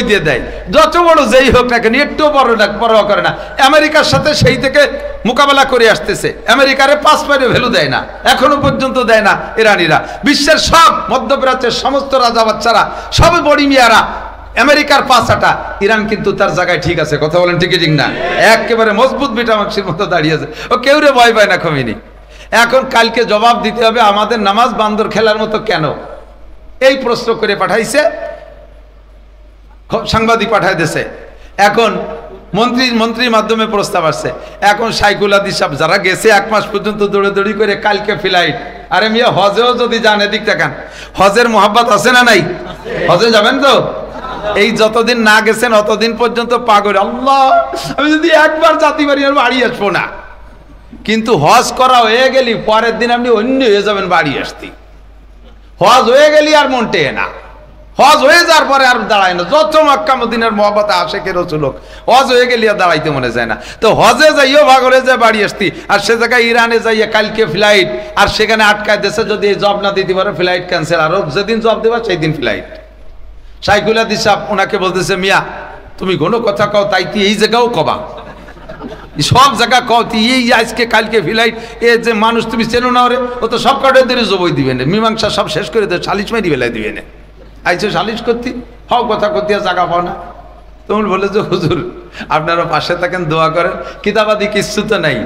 দিয়ে দেয়, যত বড় যেই হোক না কেন একটু বড় পরোয়া করে না। আমেরিকার সাথে সেই থেকে মোকাবেলা করে আসতেছে, আমেরিকারে 5 পয়সা ভ্যালু দেয় না, এখনো পর্যন্ত দেয় না ইরানিরা। বিশ্বের সব মধ্যপ্রাচ্যের সমস্ত রাজা বাচ্চারা সব বড়ি মিয়ারা আমেরিকার পাশাটা, ইরান কিন্তু তার জায়গায় ঠিক আছে। কথা বলেন ঠিক ঠিক না? একেবারে মজবুত বিটামাক্সির মতো দাঁড়িয়ে আছে, ও কেউ রে ভয় পায় না খমিনি। এখন কালকে জবাব দিতে হবে আমাদের নামাজ বান্দর খেলার মতো কেন, এই প্রশ্ন করে পাঠাইছে, সাংবাদিক পাঠাই দিয়েছে। এখন মন্ত্রীর মাধ্যমে প্রস্তাব আসছে। এখন সাইকুল হাদিস সাহেব যারা গেছে 1 মাস পর্যন্ত দৌড়ি করে কালকে ফ্লাইট। আরে মিয়া হজেও যদি যান, এদিক তাকান, হজের মোহাব্বত আছে না নাই? হজে যাবেন তো? এই যতদিন না গেছেন অতদিন পর্যন্ত পাগল, আল্লাহ আমি যদি একবার জাতি বাড়ি আর বাড়ি আসবো না। কিন্তু হজ করা হয়ে গেলি পরের দিন আপনি অন্য হয়ে যাবেন বাড়ি আসতে। হজ হয়ে গেলি আর মন টেয়ে না, হজ হয়ে যাওয়ার পরে আর দাঁড়ায় না। যত মক্কা মদিনার মহব্বত আশেকে রসুল হোক, হজ হয়ে গেলে আর দাঁড়াইতে মনে যায় না। তো হজে যাইও ভাগরে যায় বাড়ি আসতি, আর সে জায়গায় ইরানে যাইয়া কালকে ফ্লাইট, আর সেখানে আটকায় দেশে যদি এই জব না দিতে পারে ফ্লাইট ক্যান্সেল, আরো যেদিন জব দেবা সেই দিন ফ্লাইট। সাইকুল হাদিস সাহেব ওনাকে বলতেছে, মিয়া তুমি কোনো কথা কও তাই তুই এই জায়গাও কবা, সব জায়গা কও তুই এই আজকে কালকে ফ্লাইট, এ যে মানুষ তুমি চেনো না ওরে, ও তো সব কাটের দিয়ে জবই দিবে না, মীমাংসা সব শেষ করে দেবে, সালিশ মারি বেলায় দিবে না। আইসো সালিশ করতি, হও কথা করতে জায়গা পাও না। তুমি বলে যে হুজুর আপনারা পাশে থাকেন, দোয়া করেন, কিতাবাদি কিচ্ছু তো নাই,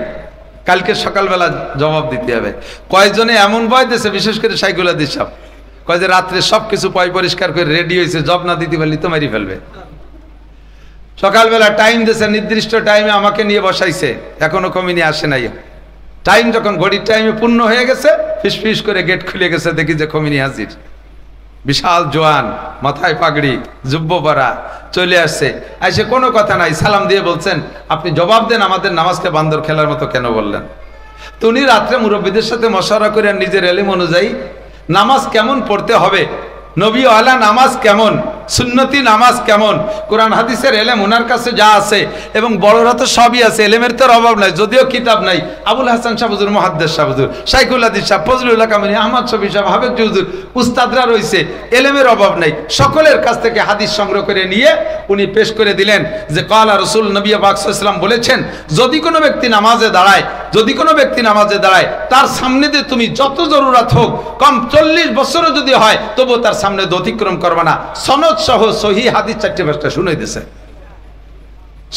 কালকে সকালবেলা জবাব দিতে হবে। কয়েকজনে এমন ভয় দিয়েছে, বিশেষ করে সাইকুল হাদিস সাহেব কয় যে রাত্রে সব কিছু পয় পরিষ্কার করে রেডি হয়েছে, জব না দিতে পারলি তো মারি ফেলবে। সকালবেলা টাইম দিয়েছে, নির্দিষ্ট টাইমে আমাকে নিয়ে বসাইছে, এখনো কমিনি আসে নাই। টাইম যখন ঘড়ির টাইমে পূর্ণ হয়ে গেছে, ফিস করে গেট খুলে গেছে, দেখি যে কমিনি হাজির, বিশাল জোয়ান, মাথায় পাগড়ি, জুব্ব পরা, চলে আসছে। এসে কোনো কথা নাই, সালাম দিয়ে বলছেন, আপনি জবাব দেন আমাদের নামাজকে বান্দর খেলার মতো কেন বললেন। তো উনি রাত্রে মুরব্বীদের সাথে মশওয়ারা করে নিজের এলিম অনুযায়ী নামাজ কেমন পড়তে হবে, নবী ওয়ালা নামাজ কেমন, সুন্নতি নামাজ কেমন, কোরআন হাদিসের এলেম ওনার কাছে যা আছে, এবং বড়রা তো সবই আছে, এলেমের তো অভাব নাই, যদিও কিতাব নাই। আবুল হাসান শাহ হুজুর, মুহাদ্দিস শাহ হুজুর, শাইখুল হাদিস শাহ, ফজলুল্লাহ কামিনী, আহমদ শফি সাহেব, হাফেজ হুজুর, উস্তাদরা রয়েছে, এলেমের অভাব নাই। সকলের কাছ থেকে হাদিস সংগ্রহ করে নিয়ে উনি পেশ করে দিলেন যে কালা রাসূল নবী পাক সাল্লাল্লাহু আলাইহি ওয়াসাল্লাম বলেছেন, যদি কোনো ব্যক্তি নামাজে দাঁড়ায়, তার সামনে দিয়ে তুমি যত জরুরত হোক, কম 40 বছরও যদি হয়, তবু তার সামনে অতিক্রম করবে না। সনদ সহ সহি হাদিস 4-5টা শুনাই দিয়েছে।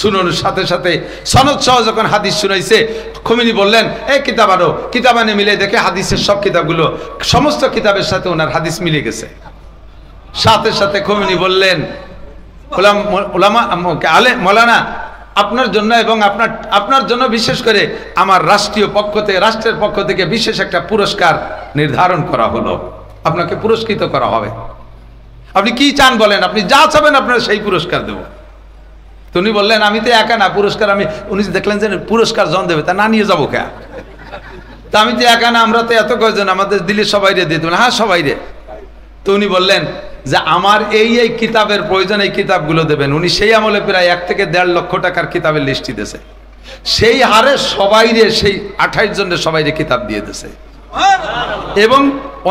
শুনানোর সাথে সাথে সনদ সহ যখন হাদিস শুনাইছে, খমিনি বললেন, এই কিতাব আনো, কিতাব আনে মিলে দেখে হাদিসের সব কিতাবগুলো, সমস্ত কিতাবের সাথে ওনার হাদিস মিলে গেছে। সাথে সাথে খমিনি বললেন, মৌলানা আপনার জন্য এবং আপনার জন্য বিশেষ করে আমার রাষ্ট্রের পক্ষ থেকে বিশেষ একটা পুরস্কার নির্ধারণ করা হলো, আপনাকে পুরস্কৃত করা হবে। আপনি কি চান বলেন, আপনি যা চাবেন আপনারা সেই পুরস্কার দেব। তো উনি বললেন, আমি তো একা না, পুরস্কার উনি দেখলেন যে পুরস্কার জন দেবে, তা না নিয়ে যাবো কে, তা আমি তো একা না, আমরা তো এত কয়জন, আমাদের দিল্লির সবাই রে দিয়ে দেবেন। হ্যাঁ সবাই রে। তো উনি বললেন যে আমার এই কিতাবের প্রয়োজন, এই কিতাবগুলো দেবেন। উনি সেই আমলে প্রায় 1 থেকে 1.5 লক্ষ টাকার কিতাবের লিস্টই দিয়েছে। সেই হারে সবাই রে, সেই 28 জনের সবাই রে কিতাব দিয়ে দিয়েছে, এবং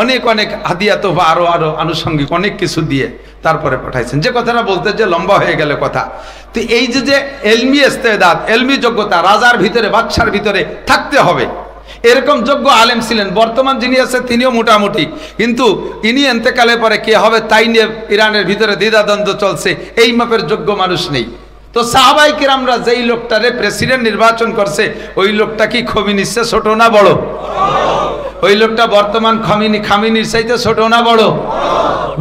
অনেক হাদিয়া তো আরো আনুষঙ্গিক অনেক কিছু দিয়ে তারপরে পাঠাইছেন। যে কথাটা বলতে যে লম্বা হয়ে গেল কথা, তো এই যে এলমি ইস্তেদাদ, এলমি যোগ্যতা রাজার ভিতরে, বাদশার ভিতরে থাকতে হবে, এরকম যোগ্য আলেম ছিলেন। বর্তমান যিনি আছে তিনিও মোটামুটি, কিন্তু ইনি এন্তেকালের পরে কে হবে তাই নিয়ে ইরানের ভিতরে দ্বিধাদ্বন্দ্ব চলছে, এই মাপের যোগ্য মানুষ নেই। তো সাহাবায়ে কিরামরা যেই লোকটারে প্রেসিডেন্ট নির্বাচন করছে, ওই লোকটা কি খমিনির চেয়ে ছোট না বড়? ওই লোকটা বর্তমান খামিনির চাইতে ছোট না বড়?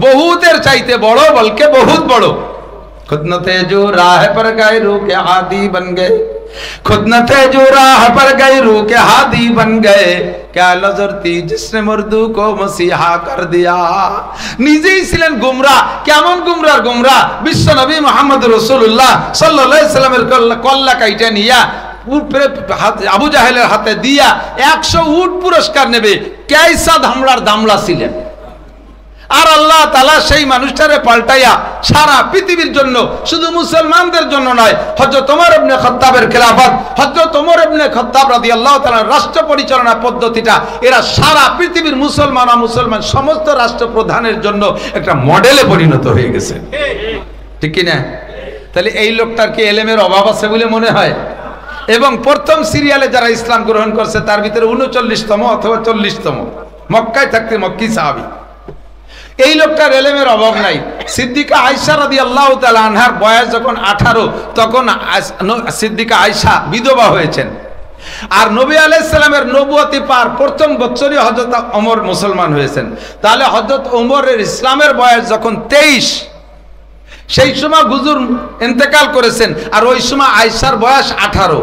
বহুতের চাইতে বড়, বলকে বহুত বড়। खुद न थे जो राह पर गए रूह के हादी बन गए, खुद न थे जो राह पर गए रूह के हादी बन गए, क्या नजर थी जिसने मर्दू को मसीहा कर दिया। নিজেই ছিলেন গুমরাহ, কেমন গুমরাহ, বিশ্ব নবী মুহাম্মদ রাসূলুল্লাহ সাল্লাল্লাহু আলাইহি সাল্লামের কল্লা কাইটা নিয়া আবু জাহেলের হাতে দিয়া 100 উট পুরস্কার নেবে, কেইসা ধামলার দামলা ছিলেন। আর আল্লাহ তাআলা সেই মানুষটারে পাল্টাইয়া সারা পৃথিবীর জন্য, শুধু মুসলমানদের জন্য নয়, হযরত ওমর ইবনে খাত্তাবের খেলাফত, হযরত ওমর ইবনে খাত্তাব রাদিয়াল্লাহু তাআলা রাষ্ট্র পরিচালনা পদ্ধতিটা, এরা সারা পৃথিবীর মুসলমান সমস্ত রাষ্ট্রপ্রধানের জন্য একটা মডেলে পরিণত হয়ে গেছে। ঠিক কিনা? তাহলে এই লোকটার কি এলেমের অভাব আছে বলে মনে হয়? এবং প্রথম সিরিয়ালে যারা ইসলাম গ্রহণ করছে তার ভিতরে 39তম অথবা 40তম, মক্কায় থাকতে মক্কি সাহাবী। এই লোকটার এলেমের অভাব নাই। সিদ্দিকা আয়েশা রাদিয়াল্লাহু তাআলা আনহার বয়স যখন 18 তখন সিদ্দিকা আয়েশা বিধবা হয়েছেন। আর নবী আলাইহিস সালামের নবুয়তি পার প্রথম বছরই হযরত ওমর মুসলমান হয়েছেন। তাহলে হযরত ওমরের ইসলামের বয়স যখন 23, সেই সময় হুজুর ইন্তেকাল করেছেন, আর ওই সময় আয়েশার বয়স 18।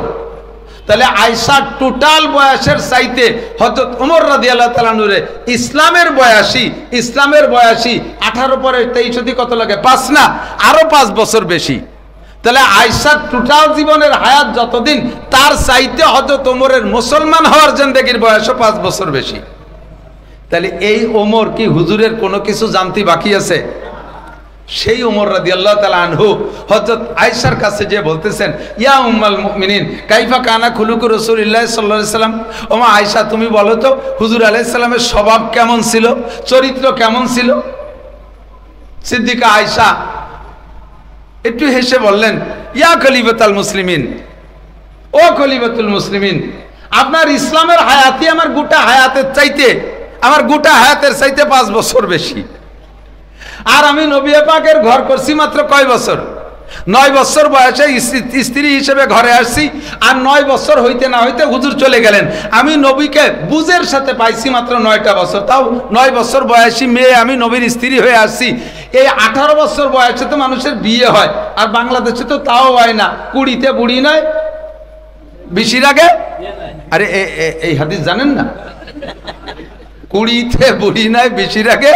তাহলে আয়েশার টোটাল বয়সের চাইতে হযরত ওমর রাদিয়াল্লাহু তাআলা নূরে ইসলামের বয়সী 18 পরে 23 কত লাগে? 5 না, আরো 5 বছর বেশি। তাহলে আয়েশার টোটাল জীবনের হায়াত যতদিন, তার চাইতে হযরত ওমরের মুসলমান হওয়ার জিন্দেগির বয়সও 5 বছর বেশি। তাহলে এই ওমর কি হুজুরের কোনো কিছু জানতে বাকি আছে? সেই ওমর রাদিয়াল্লাহু তাআলা আনহু হযরত আয়েশার কাছে যে বলতেছেন, ইয়া উম্মাল মুমিনিন কাইফা কানা খুলুকু রাসূলুল্লাহ সাল্লাল্লাহু আলাইহি সাল্লাম, ওমা আয়েশা তুমি বলো তো হুজুর আলাইহিস সালামের স্বভাব কেমন ছিল, চরিত্র কেমন ছিল? সিদ্দিকা আয়েশা একটু হেসে বললেন, ইয়া খলিফাতুল মুসলিমিন, ও খলিফাতুল মুসলিমিন, আপনার ইসলামের হায়াতই আমার গোটা হায়াতের চাইতে 5 বছর বেশি। আর আমি নবী পাকের ঘর করছি মাত্র কয় বছর? 9 বছর বয়সে স্ত্রী হিসেবে ঘরে আসছি, আর 9 বছর হইতে না হইতে হুজুর চলে গেলেন। আমি নবীকে বুঝের সাথে পাইছি মাত্র 9টা বছর, তাও 9 বছর বয়সী মেয়ে আমি নবীর স্ত্রী হয়ে আসছি। এই 18 বছর বয়সে তো মানুষের বিয়ে হয়, আর বাংলাদেশে তো তাও হয় না। 20তে বুড়ি নয়, 20 আগে। আরে এই হাদিস জানেন না? 20তে বুড়ি নয়, 20 আগে।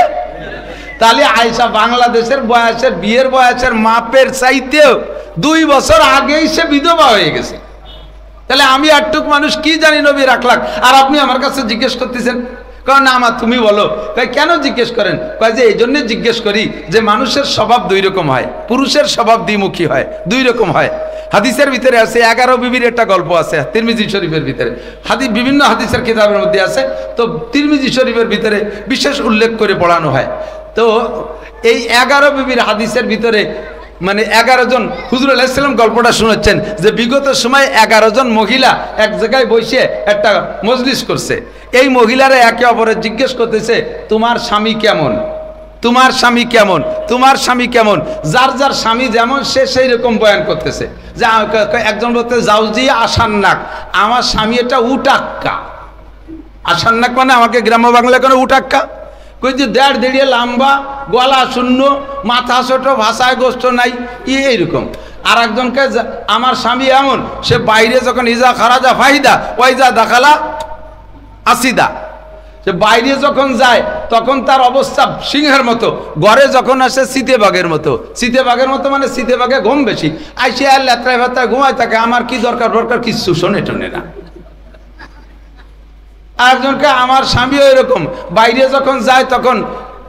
তাহলে আয়েশা বাংলাদেশের বয়সের বিয়ের বয়সের মাপের চাইতেও 2 বছর আগেই সে বিধবা হয়ে গেছে। তাহলে আমি আটটুক মানুষ কি জানি নবীর আখলাক, আর আপনি আমার কাছে জিজ্ঞেস করতেছেন? কারণ না আমার, তুমি বলো। কেন জিজ্ঞেস করেন? যে এই জন্য জিজ্ঞেস করি যে মানুষের স্বভাব 2 রকম হয়, পুরুষের স্বভাব দ্বিমুখী হয়, 2 রকম হয়। হাদিসের ভিতরে আছে 11 বিবির একটা গল্প আছে তিরমিজি শরীফের ভিতরে, বিভিন্ন হাদিসের কিতাবের মধ্যে আছে। তো তিরমিজি শরীফের ভিতরে বিশেষ উল্লেখ করে পড়ানো হয়। তো এই 11 বিবির হাদিসের ভিতরে মানে 11 জন হুজুর আলাইহিস সালাম গল্পটা শোনাচ্ছেন যে বিগত সময় 11 জন মহিলা এক জায়গায় বসে একটা মজলিস করছে। এই মহিলারা একে অপরের জিজ্ঞেস করতেছে, তোমার স্বামী কেমন, তোমার স্বামী কেমন, তোমার স্বামী কেমন। যার যার স্বামী যেমন সে সেই রকম বয়ান করতেছে। যে একজন বলতে জাউজি আসান্নাক, আমার স্বামী এটা উটাক্কা। আসান্নাক মানে আমাকে গ্রাম্য বাংলায় কোনো উটাক্কা কই যে 1.5 দেড়িয়ে লম্বা, গলা শূন্য, মাথা ছোট, ভাষায় গোষ্ঠ নাই, এইরকম। আর একজনকে আমার স্বামী এমন, সে বাইরে যখন ইজা খারাজা ফাহিদা ওয়াইজা দাখালা আসিদা, সে বাইরে যখন যায় তখন তার অবস্থা সিংহের মতো, ঘরে যখন আসে চিতেবাঘের মতো। চিতেবাঘের মতো মানে চিতেবাঘে ঘুম বেশি, আইসে আর লেত্রায় ভাত্রায় ঘুমায় থাকে, আমার কি দরকার কিচ্ছু শোনে টোনে না। আরেকজনকে আমার স্বামীও এরকম, বাইরে যখন যায় তখন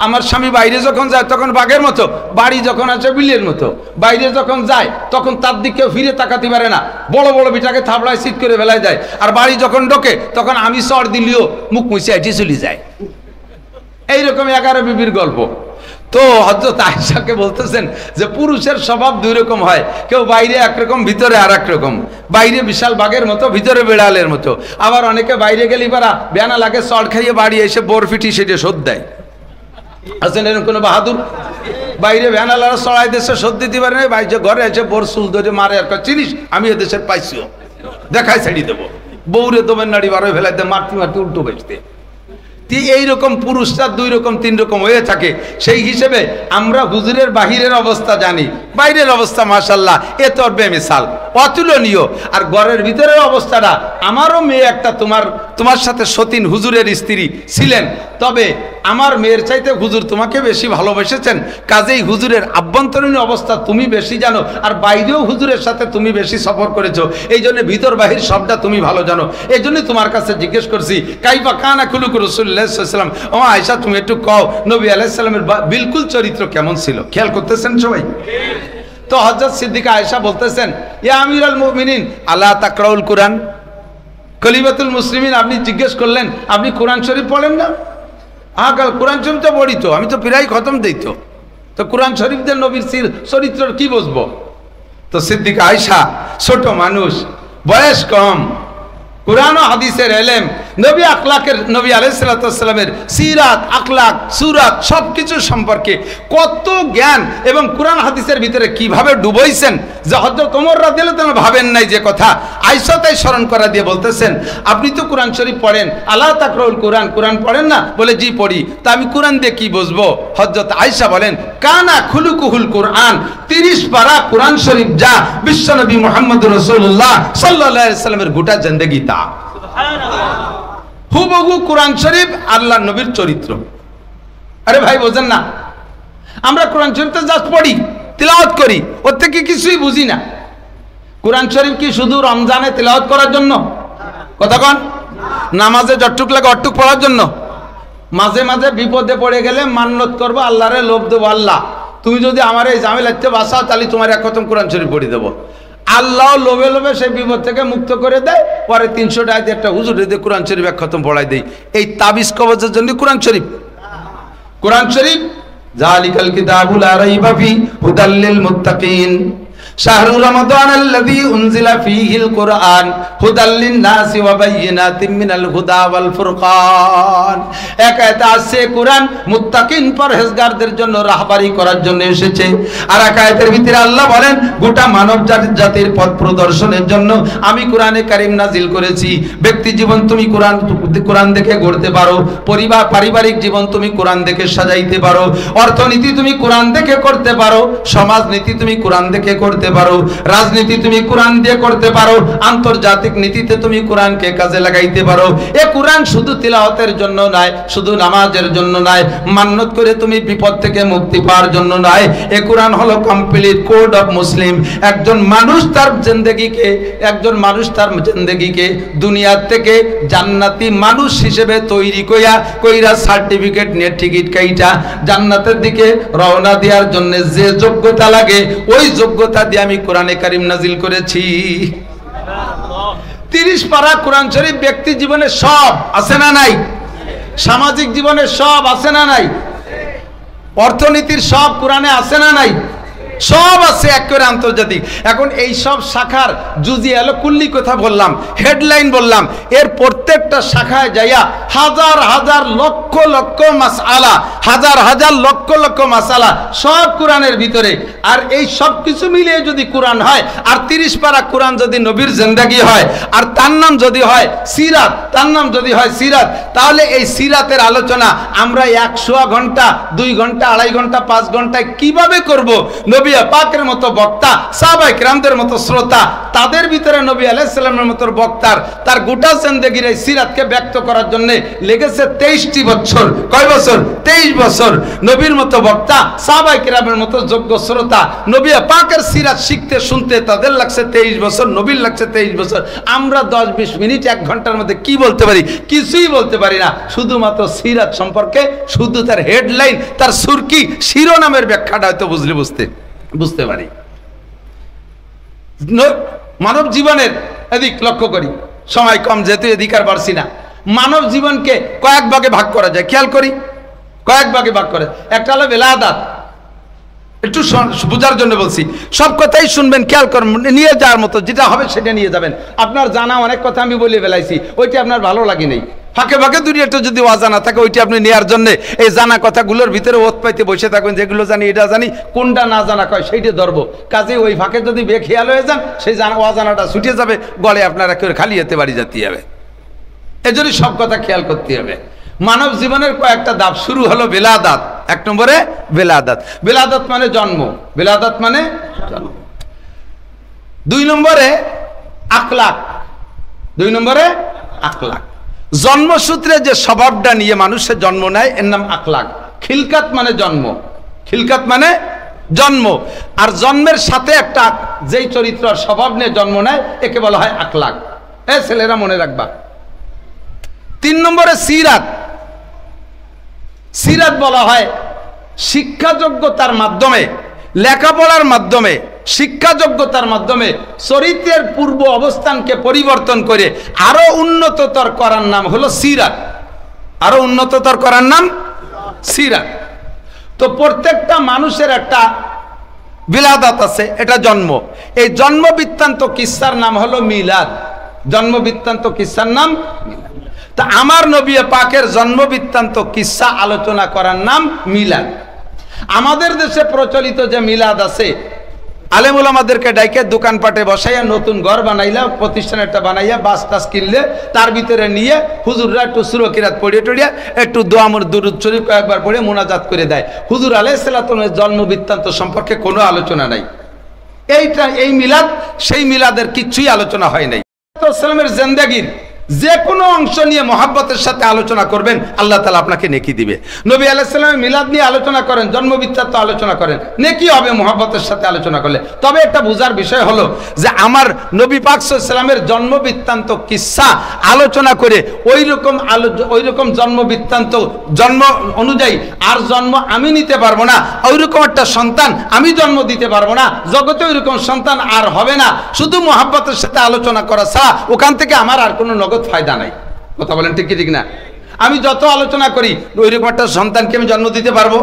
আমার স্বামী বাইরে যখন যায় তখন বাঘের মতো, বাড়ি যখন আছে বিলের মতো। বাইরে যখন যায় তখন তার দিকে ফিরে তাকাতে পারে না, বড় বড় বিটাকে থাবড়ায় শীত করে বেলায় যায়। আর বাড়ি যখন ঢোকে তখন আমি চড় দিলেও মুখ মুছে এটি চলে যায়। এইরকম 11 বিবির গল্প। তো হযরত আয়েশাকে বলতেছেন যে পুরুষের স্বভাব 2 রকম হয়, কেউ বাইরে একরকম ভিতরে আর এক রকম। বাইরে বিশাল বাঘের মতো, ভিতরে বেড়ালের মতো। আবার অনেকে বাইরে গেলে পারা বেনা লাগে, চড় খাইয়ে বাড়ি এসে বরফিটি সেটা শোধ দেয়। আছেন এরকম কোনো বাহাদুর? বাইরে ভ্যানালারা চড়াই দেশে শোধ দিতে পারে না, বাইরে ঘরে এসে বোর চুল ধরে মারে, আর চিনিস আমি এদেশের পাইছিও, দেখাই ছাড়ি দেবো, বউরে দমের নাড়ি বারো ফেলাইতে মারতে মারতে উল্টো বেচতে। এইরকম পুরুষরা 2 রকম 3 রকম হয়ে থাকে। সেই হিসেবে আমরা হুজুরের বাহিরের অবস্থা জানি, বাইরের অবস্থা মাশাআল্লাহ এ তো বেমিসাল, অতুলনীয়। আর ঘরের ভিতরের অবস্থাটা, আমারও মেয়ে একটা তোমার সাথে সতীন হুজুরের স্ত্রী ছিলেন, তবে আমার মেয়ের চাইতে হুজুর তোমাকে বেশি ভালোবেসেছেন, কাজেই হুজুরের আভ্যন্তরীণ অবস্থা তুমি বেশি জানো, আর বাইরেও হুজুরের সাথে তুমি বেশি সফর করেছো, এই জন্য ভিতর বাহির সবটা তুমি ভালো জানো। এই জন্য তোমার কাছে জিজ্ঞেস করছি কাইফা কানা খুলুকু রাসূলুল্লাহ সাল্লাল্লাহু আলাইহি ওয়াসাল্লাম, ও আয়েশা তুমি একটু কও নবী আলাইহিস সালামের বিলকুল চরিত্র কেমন ছিল। খেয়াল করতেছেন সবাই? তো হযরত সিদ্দিকা আয়েশা বলতেছেন, ইয়া আমিরুল মুমিনিন আলা তাকরাউল কুরআন, খলিফাতুল মুসলিমিন আপনি জিজ্ঞেস করলেন আপনি কোরআন শরীফ পড়েন না? কাল কোরআন শরীফ তো পড়ি তো, আমি তো প্রায় খতম দেই তো। তো কোরআন শরীফ দিয়ে নবীর চরিত্র কি বুঝবো? তো সিদ্দিকা আয়েশা ছোট মানুষ, বয়স কম, কুরআন ও হাদিসের ইলম, নবী আখলাকের, নবী আলাইহিস সালাতু ওয়াস সালামের সিরাত, আখলাক, সূরাত সবকিছু সম্পর্কে কত জ্ঞান এবং কুরআন হাদিসের ভিতরে কিভাবে ডুবাইছেন যে হযরত ওমর রাদিয়াল্লাহু তাআলা ভাবেন নাই যে কথা। আয়েশা তাই স্মরণ করা দিয়ে বলতেছেন, আপনি তো কুরআন শরীফ পড়েন, আলা তাকরাউল কুরআন, কুরআন পড়েন না? বলে জি পড়ি। তা আমি কুরআন দিয়ে কি বুঝবো? হযরত আয়েশা বলেন, কানা খুলুকুহুল কুরআন, 30 পারা কুরআন শরীফ যা বিশ্বনবী মুহাম্মদুর রাসূলুল্লাহ সাল্লাল্লাহু আলাইহি সাল্লামের গোটা জিন্দেগি তা। হুবহু কোরআন শরীফ আল্লাহর নবীর চরিত্র। আরে ভাই বোঝেন না, আমরা কোরআন শরীফটা জাস্ট পড়ি, তিলাওয়াত করি, ওর থেকে কিছুই বুঝি না। কোরআন শরীফ কি শুধু রমজানে তিলাওয়াত করার জন্য? কথা কন, নামাজে যতটুক লাগে অতটুক পড়ার জন্য? মাঝে মাঝে বিপদে পড়ে গেলে মান্নত করবো, আল্লাহরে লোভ দেবো, আল্লাহ তুমি যদি আমার এই ঝামেলাতে বাঁচাও তাহলে তোমার এক খতম কোরআন শরীফ পড়ে দেবো। আল্লাহ লোভে লোভে সেই বিপদ থেকে মুক্ত করে দেয়, পরে 300 টাকা দিয়ে একটা হুজুরে দিয়ে কোরআন শরীফ এক খতম পড়াই দেয়। এই তাবিজ কবজের জন্য কোরআন শরীফ। কোরআন শরীফ যালিকাল কিতাবু লা রাইবা ফি হুদাল লিল মুত্তাকিন শাহরু রমাদানাল্লাযী উনজিলা ফীহিল কুরআন হুদাল লিন-নাসি ওয়া বায়্যিনাতিম মিনাল হুদা ওয়াল ফুরকান। এক আয়াতে আছে কুরআন মুত্তাকিন পরহেজগারদের জন্য রাহবারি করার জন্য এসেছে, আর এক আয়াতের ভিতরে আল্লাহ বলেন গোটা মানব জাতির পথ প্রদর্শনের জন্য আমি কোরআনে কারীম নাজিল করেছি। ব্যক্তি জীবন তুমি কোরআন দেখে গড়তে পারো, পরিবার পারিবারিক জীবন তুমি কোরআন দেখে সাজাইতে পারো, অর্থনীতি তুমি কোরআন দেখে করতে পারো, সমাজনীতি তুমি কোরআন দেখে করতে পারো, রাজনীতি তুমি কোরআন দিয়ে করতে পারো, আন্তর্জাতিক নীতিতে তুমি কোরআনকে কাজে লাগাইতে পারো। এ কোরআন শুধু তিলাওয়াতের জন্য নয়, শুধু নামাজের জন্য নয়, মান্নত করে তুমি বিপদ থেকে মুক্তি পাওয়ার জন্য নয়। এ কোরআন হলো কমপ্লিট কোড অফ মুসলিম। একজন মানুষ তার জিন্দেগিকে দুনিয়ার থেকে জান্নাতি মানুষ হিসেবে তৈরি কইরা সার্টিফিকেট নিয়ে টিকিট কাইটা জান্নাতের দিকে রওনা দেওয়ার জন্য যে যোগ্যতা লাগে ওই যোগ্যতা দিয়ে আমি কোরআনে কারীম নাজিল করেছি। 30 পারা কোরআন শরীফ ব্যক্তি জীবনে সব আছে না নাই? সামাজিক জীবনে সব আছে না নাই? অর্থনীতির সব কোরআনে আছে না নাই? সব আছে একেবারে আন্তর্জাতিক। এখন এই সব শাখার জুজি এলো কুল্লি কথা বললাম, হেডলাইন বললাম, এর প্রত্যেকটা শাখায় যাইয়া হাজার হাজার লক্ষ লক্ষ মাসআলা, হাজার হাজার লক্ষ লক্ষ মাসআলা সব কোরআনের ভিতরে। আর এই সব কিছু মিলিয়ে যদি কোরআন হয়, আর 30 পারা কোরআন যদি নবীর জিন্দেগি হয়, আর তার নাম যদি হয় সিরাত, তাহলে এই সিরাতের আলোচনা আমরা 100 ঘন্টা, 2 ঘন্টা, 2.5 ঘন্টা, 5 ঘন্টায় কিভাবে করব? নবী পাকের মতো বক্তা, সাহাবায়ে কেরামদের মতো শ্রোতা, তাদের ভিতরে নবী আলাইহিস সালামের মতো বক্তার তার গোটা জিন্দেগির এই সিরাতকে ব্যক্ত করার জন্য লেগেছে 23টি বছর। কয় বছর? 23 বছর। নবীর মতো বক্তা, সাহাবায়ে কেরামের মতো যোগ্য শ্রোতা, নবী পাকের সিরাত শিখতে শুনতে তাদের লাগছে 23 বছর, নবীর লাগছে 23 বছর। আমরা 10-20 মিনিট, 1 ঘন্টার মধ্যে কি বলতে পারি? কিছুই বলতে পারি না। শুধুমাত্র সিরাত সম্পর্কে শুধু তার হেডলাইন, তার সুরকি, শিরোনামের ব্যাখ্যাটা হয়তো বুঝতে পারি। মানব জীবনের এদিক লক্ষ্য করি, সময় কম যেহেতু এদিক আর পারছি না। মানব জীবনকে কয়েক ভাগে ভাগ করা যায়, খেয়াল করি, কয়েক ভাগে ভাগ করে। একটা হলো বেলাদাত, একটু বোঝার জন্য বলছি, সব কথাই শুনবেন, খেয়াল করবেন, নিয়ে যাওয়ার মতো যেটা হবে সেটা নিয়ে যাবেন। আপনার জানা অনেক কথা আমি বলে ফেলাইছি, ওইটা আপনার ভালো লাগে নেই, ফাঁকে ফাঁকে দুনিয়াটা যদি অজানা থাকে ওইটা আপনি নেওয়ার জন্য এই জানা কথাগুলোর ভিতরে ওত পাইতে বসে থাকবেন, যেগুলো জানি এটা জানি, কোনটা না জানা কয় সেইটা ধরবো। কাজে ওই ফাঁকে যদি বেখেয়াল হয়ে যান, সেই অজানাটা ছুটে যাবে, গলে আপনারা কেউ খালি যেতে বাড়ি যেতে হবে। এজন্য সব কথা খেয়াল করতে হবে। মানব জীবনের কয়েকটা ধাপ। শুরু হলো বেলাদাত। 1 নম্বরে বেলাদাত। বেলাদাত মানে জন্ম, বেলাদাত মানে জন্ম। 2 নম্বরে আখলাক, 2 নম্বরে আখলাক। জন্মসূত্রে যে স্বভাবটা নিয়ে মানুষের জন্ম নেয় এর নাম আখলাক। খিলকাত মানে জন্ম, খিলকাত মানে জন্ম। আর জন্মের সাথে একটা যেই চরিত্র স্বভাব নিয়ে জন্ম নেয় একে বলা হয় আখলাক। ছেলেরা মনে রাখবা। 3 নম্বরে সিরাত। সিরাত বলা হয় শিক্ষাযোগ্যতার মাধ্যমে, লেখাপড়ার মাধ্যমে, শিক্ষাযোগ্যতার মাধ্যমে চরিত্রের পূর্ব অবস্থানকে পরিবর্তন করে আরো উন্নততর করার নাম হলো সিরাত। আরো উন্নততর করার নাম সিরাত। তো প্রত্যেকটা মানুষের একটা বিলাদাত আছে, এটা জন্ম। এই জন্ম বৃত্তান্ত কিস্সার নাম হলো মিলাদ। জন্ম বৃত্তান্ত কিস্সার নাম মিলাদ। তা আমার নবী পাকের জন্ম বৃত্তান্ত কিস্সা আলোচনা করার নাম মিলাদ। আমাদের দেশে প্রচলিত যে মিলাদ আছে, আলেম ওলামাদেরকে ডাইকে দোকানপাটে বসাইয়া নতুন ঘর বানাইলা, প্রতিষ্ঠান একটা বানাইয়া বাস টাস কিনলে তার ভিতরে নিয়ে হুজুররা একটু সূরা কিরাত পড়িয়ে টড়িয়া একটু দোয়ামুর দুরূদ শরীফ কয়েকবার পড়ে মোনাজাত করে দেয়। হুজুর আলাইহিস সালামের জন্ম বৃত্তান্ত সম্পর্কে কোনো আলোচনা নাই। এই মিলাদ সেই মিলাদের কিচ্ছুই আলোচনা হয় নাই। সালামের জিন্দেগীর যে কোনো অংশ নিয়ে মহাব্বতের সাথে আলোচনা করবেন, আল্লাহ তাআলা আপনাকে নেকি দিবে। নবী আলাইহিস সালামের মিলাদ নিয়ে আলোচনা করেন, জন্ম বৃত্তান্ত আলোচনা করেন, নেকি হবে মহাব্বতের সাথে আলোচনা করলে। তবে একটা বোঝার বিষয় হলো যে আমার নবী পাক সাল্লাল্লাহু আলাইহি ওয়াসাল্লামের জন্ম বৃত্তান্ত কিসসা আলোচনা করে ওই রকম জন্ম বৃত্তান্ত জন্ম অনুযায়ী আর জন্ম আমি নিতে পারবো না, ওই রকম একটা সন্তান আমি জন্ম দিতে পারবো না, জগতে ওই রকম সন্তান আর হবে না। শুধু মহাব্বতের সাথে আলোচনা করা ছাড়া ওখান থেকে আমার আর কোনো নগদ ফায়দা নাই। কথা বলেন ঠিক কি ঠিক না? আমি যত আলোচনা করি ওইরকম একটা সন্তানকে আমি জন্ম দিতে পারবো?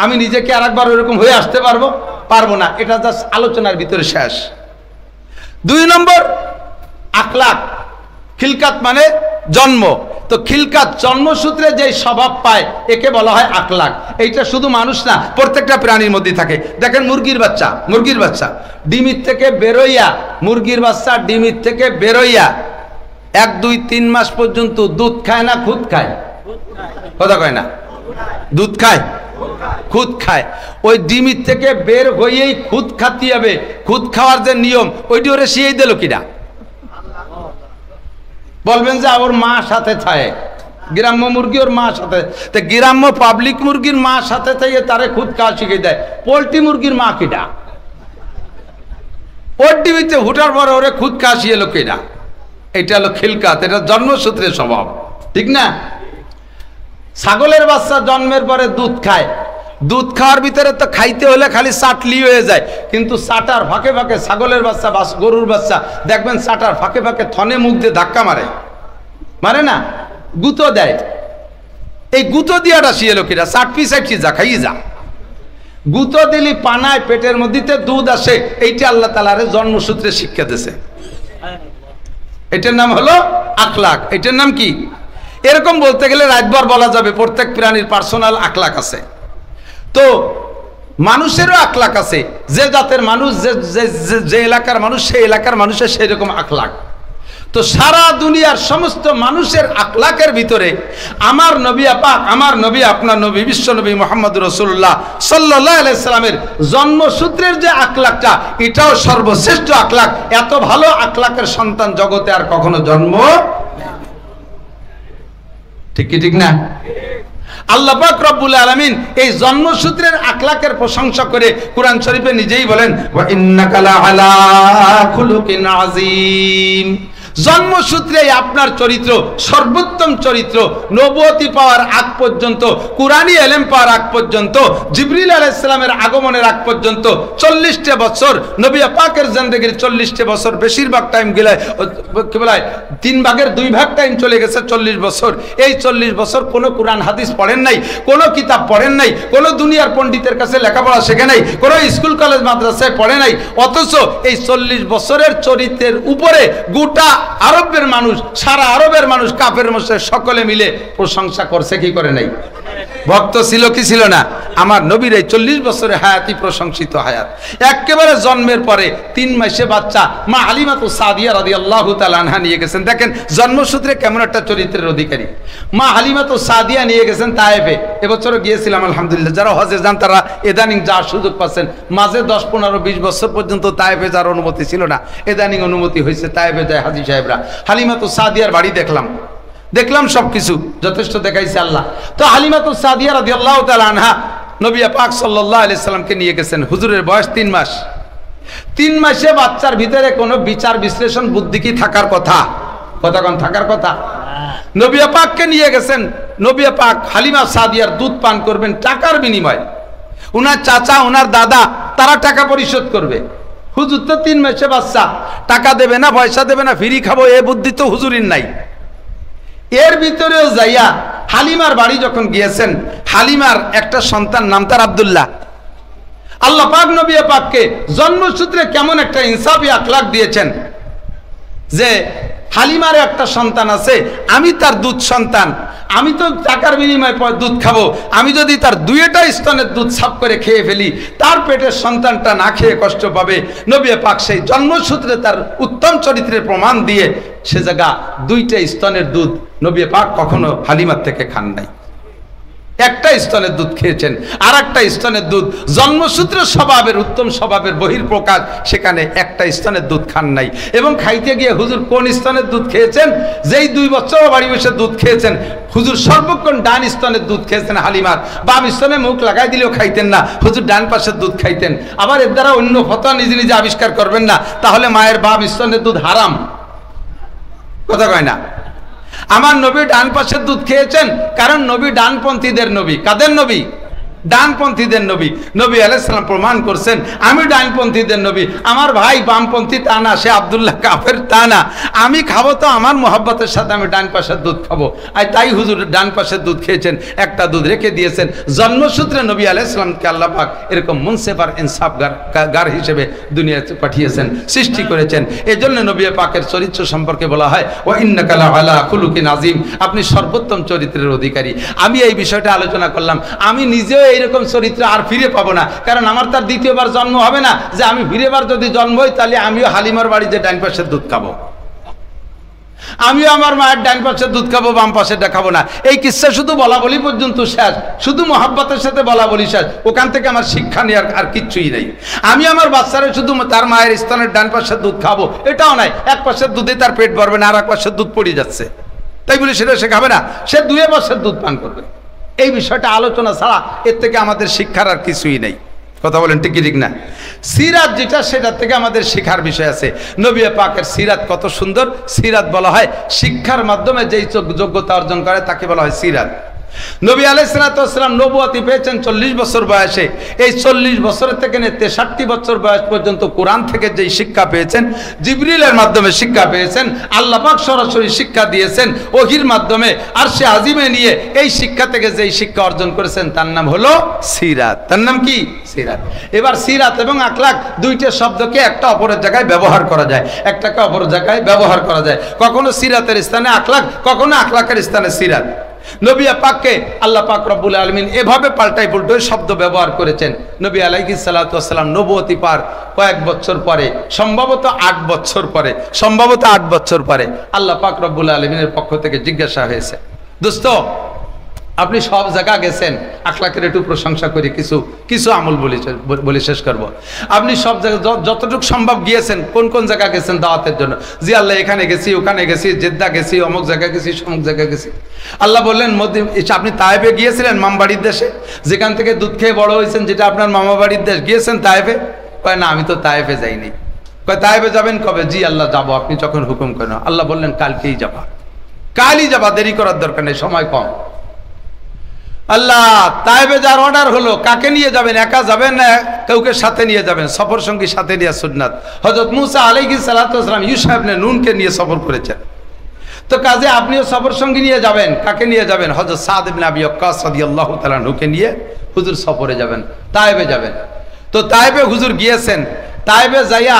আমি নিজেকে আরেকবার ওইরকম হয়ে আসতে পারবো? পারবো না। এটা জাস্ট আলোচনার ভিতরে শেষ। 2 নম্বর আখলাক। খিলকাত মানে জন্ম। তো খিলকাত জন্মসূত্রে যে স্বভাব পায় একে বলা হয় আখলাক। এইটা শুধু মানুষ না, প্রত্যেকটা প্রাণীর মধ্যে থাকে। দেখেন মুরগির বাচ্চা ডিমির থেকে বেরোইয়া, মুরগির বাচ্চা ডিমির থেকে বেরোইয়া 1, 2, 3 মাস পর্যন্ত দুধ খায় না খুদ খায়? কথা কয় না? দুধ খায়, খুদ খায়। ওই ডিমির থেকে বের হয়েই খুদ খাতে হবে। খুদ খাওয়ার যে নিয়ম ওইটি ওরে শিখিয়ে দিল কিনা? বলবেন যে ওর মা সাথে থাকে, গ্রাম্য মুরগি ওর মা সাথে, তো গ্রাম্য পাবলিক মুরগির মা সাথে থেকে তারে খুদ খাওয়া শিখিয়ে দেয়। পোল্ট্রি মুরগির মা কিনা? ওর ডিমিতে হুটার পর ওরে খুদ খাওয়া শিখে এলো কিনা? এটা হলো খিলকাত, এটা জন্মসূত্রের স্বভাব, ঠিক না? ছাগলের বাচ্চা জন্মের পরে দুধ খায়। দুধ খাওয়ার ভিতরে তো খাইতে হলে খালি চাটলি হয়ে যায়, কিন্তু চাটার ফাঁকে ফাঁকে ছাগলের বাচ্চা বা গরুর বাচ্চা দেখবেন চাটার ফাঁকে ফাঁকে থনে মুখ দিয়ে ধাক্কা মারে না, গুঁতো দেয়। এই গুঁতো দিয়াটা শিয়ে লোকেরা চাটপি চাটছি যা খাইয়ে যা। গুঁতো দিলি পানায় পেটের মধ্যে দুধ আসে। এইটা আল্লাহ তাআলার জন্মসূত্রে শিক্ষা দিয়েছে। এটার নাম হলো আখলাক। এটার নাম কি? এরকম বলতে গেলে রাতভর বলা যাবে। প্রত্যেক প্রাণীর পার্সোনাল আখলাক আছে। তো মানুষেরও আখলাক আছে। যে জাতের মানুষ, যে এলাকার মানুষ, সেই এলাকার মানুষের সেই রকম আখলাক। তো সারা দুনিয়ার সমস্ত মানুষের আখলাকের ভিতরে আমার নবী পাক, আমার নবী, আপনার নবী, বিশ্ব নবী মুহাম্মদুর রাসূলুল্লাহ সাল্লাল্লাহু আলাইহি সাল্লামের জন্মসূত্রের যে আখলাকটা, এটাও সর্বশ্রেষ্ঠ আখলাক। এত ভালো আখলাকের সন্তান জগতে আর কখনো জন্ম, ঠিক কি ঠিক না? আল্লাহ পাক রব্বুল আলামিন এই জন্মসূত্রের আখলাকের প্রশংসা করে কুরআন শরীফে নিজেই বলেন, ওয়া ইন্নাকা লাআলা খুলুকিন আযীম। জন্মসূত্রে আপনার চরিত্র সর্বোত্তম চরিত্র। নবুয়তি পাওয়ার আগ পর্যন্ত, কুরআনী ইলম পাওয়ার আগ পর্যন্ত, জিবরিল আলাইহিস সালামের আগমনের আগ পর্যন্ত 40টা বছর নবী পাকের জিন্দেগীর 40টা বছর, বেশিরভাগ টাইম গেলে কি বলে 3 ভাগের 2 ভাগ টাইম চলে গেছে 40 বছর। এই 40 বছর কোনো কুরআন হাদিস পড়েন নাই, কোনো কিতাব পড়েন নাই, কোনো দুনিয়ার পণ্ডিতের কাছে লেখাপড়া শেখে নাই, কোনো স্কুল কলেজ মাদ্রাসায় পড়ে নাই। অথচ এই 40 বছরের চরিত্রের উপরে গোটা আরবের মানুষ, সারা আরবের মানুষ, কাফের মুশরিক সকলে মিলে প্রশংসা করছে কি করে নাই? ভক্ত ছিল কি ছিল না? আমার নবীর এই 40 বছরের হায়াতি প্রশংসিত হায়াত। একেবারে জন্মের পরে 3 মাসে বাচ্চা মা হালিমাতু সাদিয়া রাদিয়াল্লাহু তাআলা আনহা নিয়ে গেছেন। দেখেন জন্মসূত্রে কেমন একটা চরিত্রের অধিকারী। মা হালিমাতু সাদিয়া নিয়ে গেছেন তায়েফে। এবছরও গিয়েছিলাম আলহামদুলিল্লাহ। যারা হজে যান তারা ইদানিং যাওয়ার সুযোগ পাচ্ছেন। মাঝে 10, 15, 20 বছর পর্যন্ত তায়েফে যাওয়ার অনুমতি ছিল না, ইদানিং অনুমতি হয়েছে। তায়েফে যায় হাজী সাহেবরা। হালিমাতু সাদিয়ার বাড়ি দেখলাম সবকিছু যথেষ্ট দেখাইছে আল্লাহ। তো হালিমাতু সাদিয়া রাদিয়াল্লাহু তাআলা আনহা নবী পাক সাল্লাল্লাহু আলাইহি সাল্লামকে নিয়ে গেছেন। হুজুরের বয়স 3 মাস। 3 মাসে বাচ্চার ভিতরে কোনো বিচার বিশ্লেষণ বুদ্ধি কি থাকার কথা? কতক্ষণ থাকার কথা? নবী পাককে নিয়ে গেছেন। নবী পাক হালিমা সাদিয়ার দুধ পান করবেন টাকার বিনিময়ে। উনার চাচা, উনার দাদা তারা টাকা পরিশোধ করবে। হুজুর তো 3 মাসে বাচ্চা, টাকা দেবে না, পয়সা দেবে না, ফ্রি খাবো, এ বুদ্ধি তো হুজুরির নাই। এর ভিতরেও যাইয়া হালিমার বাড়ি যখন গিয়েছেন, হালিমার একটা সন্তান নাম তার আব্দুল্লাহ। আল্লাহ পাক নবী পাককে জন্মসূত্রে কেমন একটা ইনসাফি আখলাক দিয়েছেন যে হালিমার একটা সন্তান আছে, আমি তার দুধ সন্তান, আমি তো টাকার বিনিময়ে দুধ খাবো, আমি যদি তার দুইটা স্তনের দুধ সাফ করে খেয়ে ফেলি, তার পেটের সন্তানটা না খেয়ে কষ্ট পাবে। নবী পাক সেই জন্মসূত্রে তার উত্তম চরিত্রের প্রমাণ দিয়ে সে জায়গা দুইটা স্তনের দুধ নবী পাক কখনো হালিমার থেকে খান নাই। একটা স্তনের দুধ খেয়েছেন, আর একটা স্তনের দুধ জন্মসূত্রে স্বভাবের উত্তম স্বভাবের বহির্প্রকাশ, সেখানে একটা স্তনের দুধ খান নাই। এবং খাইতে গিয়ে হুজুর কোন স্তনের দুধ খেয়েছেন? যেই 2 বছর বাড়ি বসে দুধ খেয়েছেন, হুজুর সর্বক্ষণ ডান স্তনের দুধ খেয়েছেন। হালিমার বাম স্তনে মুখ লাগাই দিলেও খাইতেন না, হুজুর ডান পাশের দুধ খাইতেন। আবার এর দ্বারা অন্য ফতোয়া নিজে নিজে আবিষ্কার করবেন না, তাহলে মায়ের বাম স্তনের দুধ হারাম, কথা কয় না। আমার নবী ডান পাশের দুধ খেয়েছেন, কারণ নবী ডানপন্থীদের নবী। কাদের নবী? ডানপন্থীদের নবী। নবী আলাইহিস সালাম প্রমাণ করছেন আমি ডানপন্থীদের নবী। আমার ভাই বামপন্থী তা না, সে আব্দুল্লাহ কাফের তা না, আমি খাবো তো আমার মোহাব্বতের সাথে আমি ডান পাশের দুধ খাবো। আর তাই হুজুর ডান পাশের দুধ খেয়েছেন, একটা দুধ রেখে দিয়েছেন। জন্মসূত্রে নবী আলাইহিস সালামকে আল্লাহ পাক এরকম মুনসিফ আর ইনসাফগার হিসেবে দুনিয়াতে পাঠিয়েছেন, সৃষ্টি করেছেন। এই জন্য নবী পাকের চরিত্র সম্পর্কে বলা হয় ওয়া ইন্নাকা লাআলা খুলুকিন আযীম, আপনি সর্বোত্তম চরিত্রের অধিকারী। আমি এই বিষয়টা আলোচনা করলাম, আমি নিজেও এইরকম চরিত্র আর ফিরে পাবো না, কারণ আমার তার দ্বিতীয়বার জন্ম হবে না যে আমি ফিরেবার যদি জন্ম হই তাহলে আমিও হালিমার বাড়িতে ডান পাশের দুধ খাবো, আমিও আমার মায়ের ডান পাশের দুধ খাবো, বাম পাশেরটা খাবো না। এই কিচ্ছা শুধু বলা বলি পর্যন্ত শেষ, শুধু মহাব্বতের সাথে বলা বলি শেষ, ওখান থেকে আমার শিক্ষা নেওয়ার আর কিচ্ছুই নেই। আমি আমার বাচ্চারা শুধু তার মায়ের স্তনের ডান পাশের দুধ খাবো এটাও নাই, এক পাশের দুধে তার পেট ভরবে না, আর এক পাশের দুধ পড়ে যাচ্ছে, তাই বলে সেটা সে খাবে না, সে 2 পাশের দুধ পান করবে। এই বিষয়টা আলোচনা ছাড়া এর থেকে আমাদের শিক্ষার আর কিছুই নেই, কথা বলেন ঠিক ঠিক না? সিরাত যেটা, সেটার থেকে আমাদের শিক্ষার বিষয় আছে। নবী পাকের সিরাত কত সুন্দর। সিরাত বলা হয় শিক্ষার মাধ্যমে যেই যোগ্যতা অর্জন করে তাকে বলা হয় সিরাত। নবী আলাইহিস সালাতু ওয়াস সালাম নবুয়তি পেয়েছেন 40 বছর বয়সে। এই 40 বছরের থেকে নিয়ে 63 বছর বয়স পর্যন্ত কোরআন থেকে যেই শিক্ষা পেয়েছেন, জিবরিলের মাধ্যমে শিক্ষা পেয়েছেন, আল্লাহ পাক সরাসরি শিক্ষা দিয়েছেন ওহীর মাধ্যমে, আরশে আজিমে নিয়ে এই শিক্ষা থেকে যেই শিক্ষা অর্জন করেছেন তার নাম হলো সিরাত। তার নাম কি? সিরাত। এবার সিরাত এবং আখলাক দুইটা শব্দকে একটা অপরের জায়গায় ব্যবহার করা যায়, একটাকে অপরের জায়গায় ব্যবহার করা যায়। কখনো সিরাতের স্থানে আখলাক, কখনো আখলাকের স্থানে সিরাত। নবী পাককে আল্লাহ পাক রব্বুল আলামিন এভাবে পাল্টাই পুল্টাই শব্দ ব্যবহার করেছেন। নবী আলাইহিস সালাতু ওয়াস সালাম নবুয়তি পার কয়েক বছর পরে, সম্ভবত 8 বছর পরে, সম্ভবত 8 বছর পরে আল্লাহ পাক রব্বুল আলামিনের পক্ষ থেকে জিজ্ঞাসা হয়েছে, দোস্ত আপনি সব জায়গা গেছেন, আখলাকের একটু প্রশংসা করি, কিছু আমল বলে শেষ করব। আপনি সব জায়গায় যতটুকু সম্ভব গিয়েছেন, কোন কোন জায়গা গেছেন দাওয়াতের জন্য? জি আল্লাহ এখানে গেছি, ওখানে গেছি, জেদ্দা গেছি, অমুক জায়গা গেছি, সমুক জায়গা গেছি। আল্লাহ বললেন আপনি তায়েফে গিয়েছিলেন, মামবাড়ির দেশে, যেখান থেকে দুধ খেয়ে বড় হয়েছেন, যেটা আপনার মামা বাড়ির দেশ, গিয়েছেন তায়েফে? কয় না আমি তো তায়েফে যাইনি। কয় তায়েফে যাবেন কবে? জি আল্লাহ যাবো, আপনি যখন হুকুম করেন। আল্লাহ বললেন কালকেই যাবা, কালই যাবা, দেরি করার দরকার নেই, সময় কম। আল্লাহ তায়েফে যাওয়ার অর্ডার হলো, কাকে নিয়ে যাবেন? একা যাবেন না কাউকে সাথে নিয়ে যাবেন? সফর সঙ্গী সাথে নিয়ে সুন্নাত। হযরত মুসা আলাইহিস সালাতু ওয়াস সালাম ইউসা ইবনে নুনকে নিয়ে সফর করেছেন, তো কাজে আপনিও সফর সঙ্গী নিয়ে যাবেন। কাকে নিয়ে যাবেন? হযরত সাদ ইবনে আবি ওয়াক্কাস রাদিয়াল্লাহু তাআলা আনহুকে নিয়ে হুজুর সফরে যাবেন, তায়েফে যাবেন। তো তায়েফে হুজুর গিয়েছেন, তায়েফে যাইয়া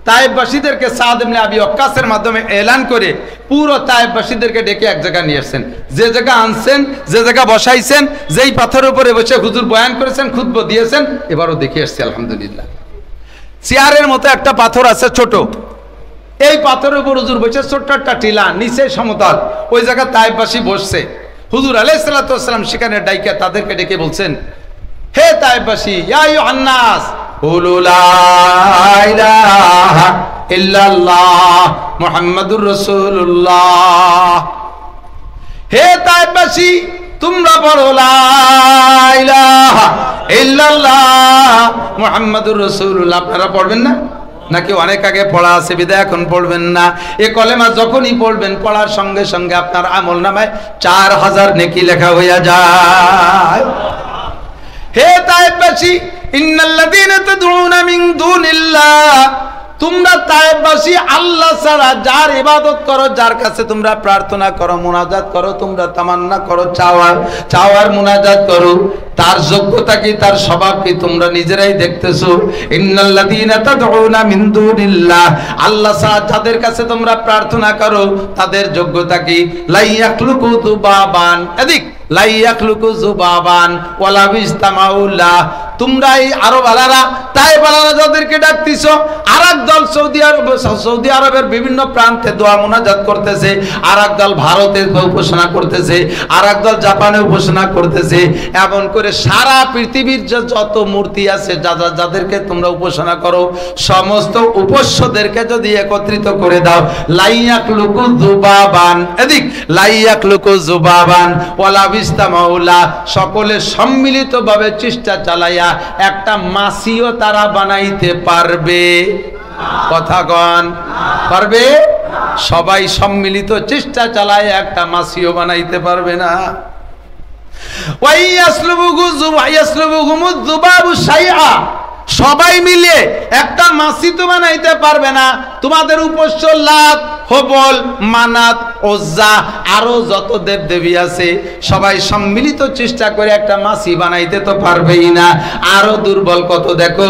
তায়েফবাসীদেরকে সাদ ইবনে আবি ওয়াক্কাসের মাধ্যমে এলান করে পুরো তায়েফবাসীদেরকে ডেকে এক জায়গায় নিয়ে আসছেন। যে জায়গা আনছেন, যে জায়গা বসাইছেন, যেই পাথরের উপরে বসে হুজুর বয়ান করেছেন, খুতবা দিয়েছেন, এবারও দেখে আসছি আলহামদুলিল্লাহ। চেয়ারের মতো একটা পাথর আছে ছোট, এই পাথরের উপর হুজুর বসে, ছোট্ট একটা টিলা, নিচে সমতল, ওই জায়গা তায়েফবাসী বসছে। হুজুর আলাইহিস সালাতু ওয়াস সালাম সেখানে ডাইকা তাদেরকে ডেকে বলছেন, হে তায়েফবাসী, ইয়া আইয়ুহান নাস কুলু লা ইলাহা ইল্লাল্লাহ মুহাম্মাদুর রাসূলুল্লাহ। হে তায়েফবাসী তোমরা পড়ো লা ইলাহা ইল্লাল্লাহ মুহাম্মাদুর রাসূলুল্লাহ। আপনারা পড়বেন না নাকি অনেক আগে পড়া আছে বিদায় এখন পড়বেন না? এ কলেমা যখনই পড়বেন, পড়ার সঙ্গে সঙ্গে আপনার আমল নামায় 4000 নেকি লেখা হইয়া যায়। হে তায়েফবাসী ইন্নাল্লাযীনা তাদউনা মিন দুনিল্লাহ তোমরা তায়েববাসী আল্লাহ ছাড়া যার ইবাদত করো, যার কাছে তোমরা প্রার্থনা করো, মুনাজাত করো, তোমরা তামান্না করো, চাওয়ার মুনাজাত করো, তার যোগ্যতা কি, তার স্বভাব কি তোমরা নিজেরাই দেখতেছো। ইন্নাল্লাযীনা তাদউনা মিন দুনিল্লাহ, আল্লাহ ছাড়া যাদের কাছে তোমরা প্রার্থনা করো তাদের যোগ্যতা কি? লা ইয়াখলুকু যুবাবান, এদিক লা ইয়াখলুকু যুবাবান ওয়ালা বিস্তামাউল্লাহ। তোমরা এই আরব আলারা, তাই বালারা যাদেরকে ডাকতেছো, আরেক দল সৌদি আরবের বিভিন্ন প্রান্তে দোয়া মুনাজাত করতেছে, আরেক দল ভারতে উপাসনা করতেছে, আরেক দল জাপানে উপাসনা করতেছে। এমন করে সারা পৃথিবীর যত মূর্তি আছে, যাদেরকে তোমরা উপাসনা করো, সমস্ত উপাস্যদেরকে যদি একত্রিত করে দাও, লা ইয়াখলুকু যুবাবান, এদিক লা ইয়াখলুকু যুবাবান ওয়ালা বিস্তামাউল্লাহ, সকলে সম্মিলিতভাবে চেষ্টা চালাইয়া একটা মাছিও তারা বানাইতে পারবে? কথা কন, পারবে? সবাই সম্মিলিত চেষ্টা চালায় একটা মাছিও বানাইতে পারবে না। সবাই মিলে একটা মাছি তো বানাইতে পারবে না। তোমাদের উপাস্য লাত, হবল, মানাত, ওজ্জা, আরো যত দেব দেবী আছে সবাই সম্মিলিত চেষ্টা করে একটা মাছি বানাইতে তো পারবেই না। আরো দুর্বল কত দেখো,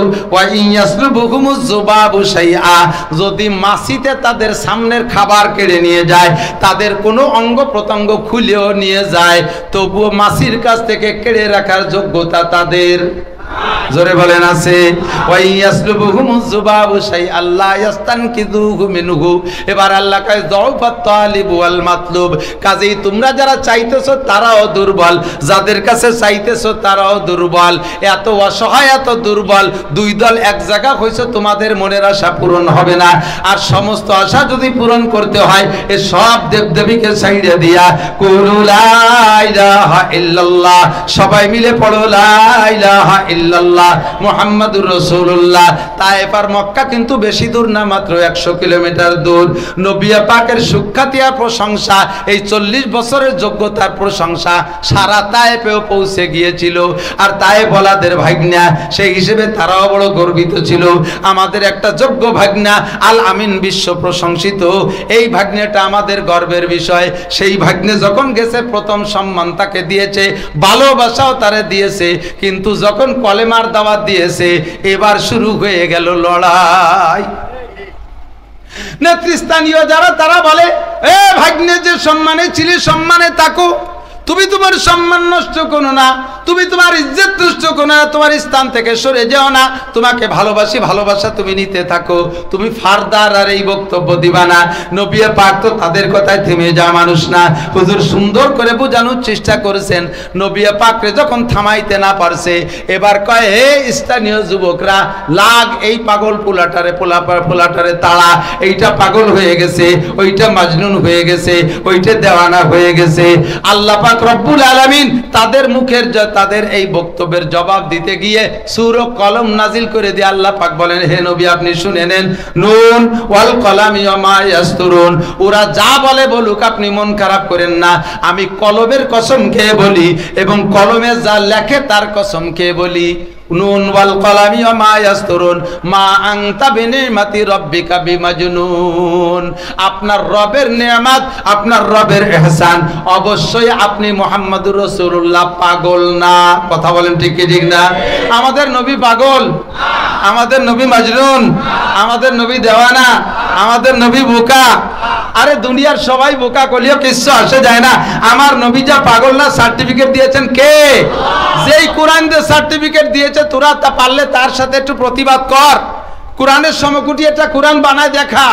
যদি মাছিতে তাদের সামনের খাবার কেড়ে নিয়ে যায়, তাদের কোনো অঙ্গ প্রত্যঙ্গ খুলেও নিয়ে যায়, তবুও মাছির কাছ থেকে কেড়ে রাখার যোগ্যতা তাদের, জোরে বলেন, আছে। এবার আল্লাহ কয় যাওফাত তালিব ওয়াল মাতলুব, কাজেই তোমরা যারা চাইতেছো তারাও দুর্বল, যাদের কাছে চাইতেছো তারাও দুর্বল। এত অসহায়, এত দুর্বল, দুই দল এক জায়গা হইছে, তোমাদের মনের আশা পূরণ হবে না। আর সমস্ত আশা যদি পূরণ করতে হয়, এ সব দেবদেবীকে ছাইড়ে দিয়া কুলু লা ইলাহা ইল্লাল্লাহ, সবাই মিলে পড়ো লা ইলাহা ইল্লাল্লাহ মুহাম্মাদুর রাসূলুল্লাহ। তায়েফ আর মক্কা কিন্তু বেশি দূর না, মাত্র 100 কিলোমিটার দূর। নবী পাকের সুখ্যাতিয়া প্রশংসা, এই 40 বছরের যোগ্যতার প্রশংসা সারা তায়েফেও পৌঁছে গিয়েছিল। আর তায়েফ ওয়ালাদের ভাগনা, সেই হিসেবে তারাও বড় গর্বিত ছিল। আমাদের একটা যোগ্য ভাগনা আল আমিন বিশ্ব প্রশংসিত, এই ভাগ্নেটা আমাদের গর্বের বিষয়। সেই ভাগ্নে যখন গেছে, প্রথম সম্মান তাকে দিয়েছে, ভালোবাসাও তারে দিয়েছে, কিন্তু যখন কলেমার দাওয়াত দিয়েছে, এবার শুরু হয়ে গেল লড়াই। নেতৃস্থানীয় যারা, তারা বলে, এ ভাগ্নে, যে সম্মানে ছিলে সম্মানে থাকো, তুমি তোমার সম্মান নষ্ট করো না, তুমি তোমার ইজ্জত নষ্ট করো না, তোমার স্থান থেকে সরে যাও না, তোমাকে ভালোবাসি, ভালোবাসা তুমি নিতে থাকো, তুমি ফারদার আর এই বক্তব্য দিবা না। নবী পাক তো তাদের কথায় থেমে যাওয়া মানুষ না, হুজুর সুন্দর করে বোঝানোর চেষ্টা করেছেন। নবী পাকরে যখন থামাইতে না পারছে, এবার কয়, হে স্থানীয় যুবকরা, লাগ এই পাগল পোলাটারে তাড়া, এইটা পাগল হয়ে গেছে, ওইটা মাজনুন হয়ে গেছে, ওইটা দেওয়ানা হয়ে গেছে। আল্লাহ পাক রব্বুল আলামিন তাদের মুখের, তাদের এই বক্তব্যের জবাব দিতে গিয়ে সূরা কলম নাজিল করে দিয়ে আল্লাহ পাক বলেন, হে নবী আপনি শুনে নেন, নুন ওয়াল কলামি ওয়া মা ইয়াসতুরুন, ওরা যা বলে বলুক, আপনি মন খারাপ করেন না। আমি কলমের কসম খেয়ে বলি এবং কলমে যা লেখে তার কসম খেয়ে বলি, নুন ওয়াল কলামি ওয়া মা ইয়াসতুরুন মা আনতা বিনিমাতি রাব্বিকা বিমাজনুন। আপনার রবের নেয়ামত, আপনার রবের ইহসান, অবশ্যই আপনি মুহাম্মদুর রাসূলুল্লাহ পাগল না। কথা বলেন ঠিক কি ঠিক না? আমাদের নবী পাগল? আমাদের নবী মাজনুন? আমাদের নবী দেওয়ানা? আমাদের নবী বোকা? আরে দুনিয়ার সবাই বোকা করলেও কিছু আসে যায় না। আমার নবী যা পাগল না, সার্টিফিকেট দিয়েছেন কে? যেই কোরআন দিয়ে সার্টিফিকেট দিয়েছে, তোরা তা পারলে তার সাথে একটু প্রতিবাদ কর। কোরআনের সমকুটি একটা কোরআন বানায় দেখা,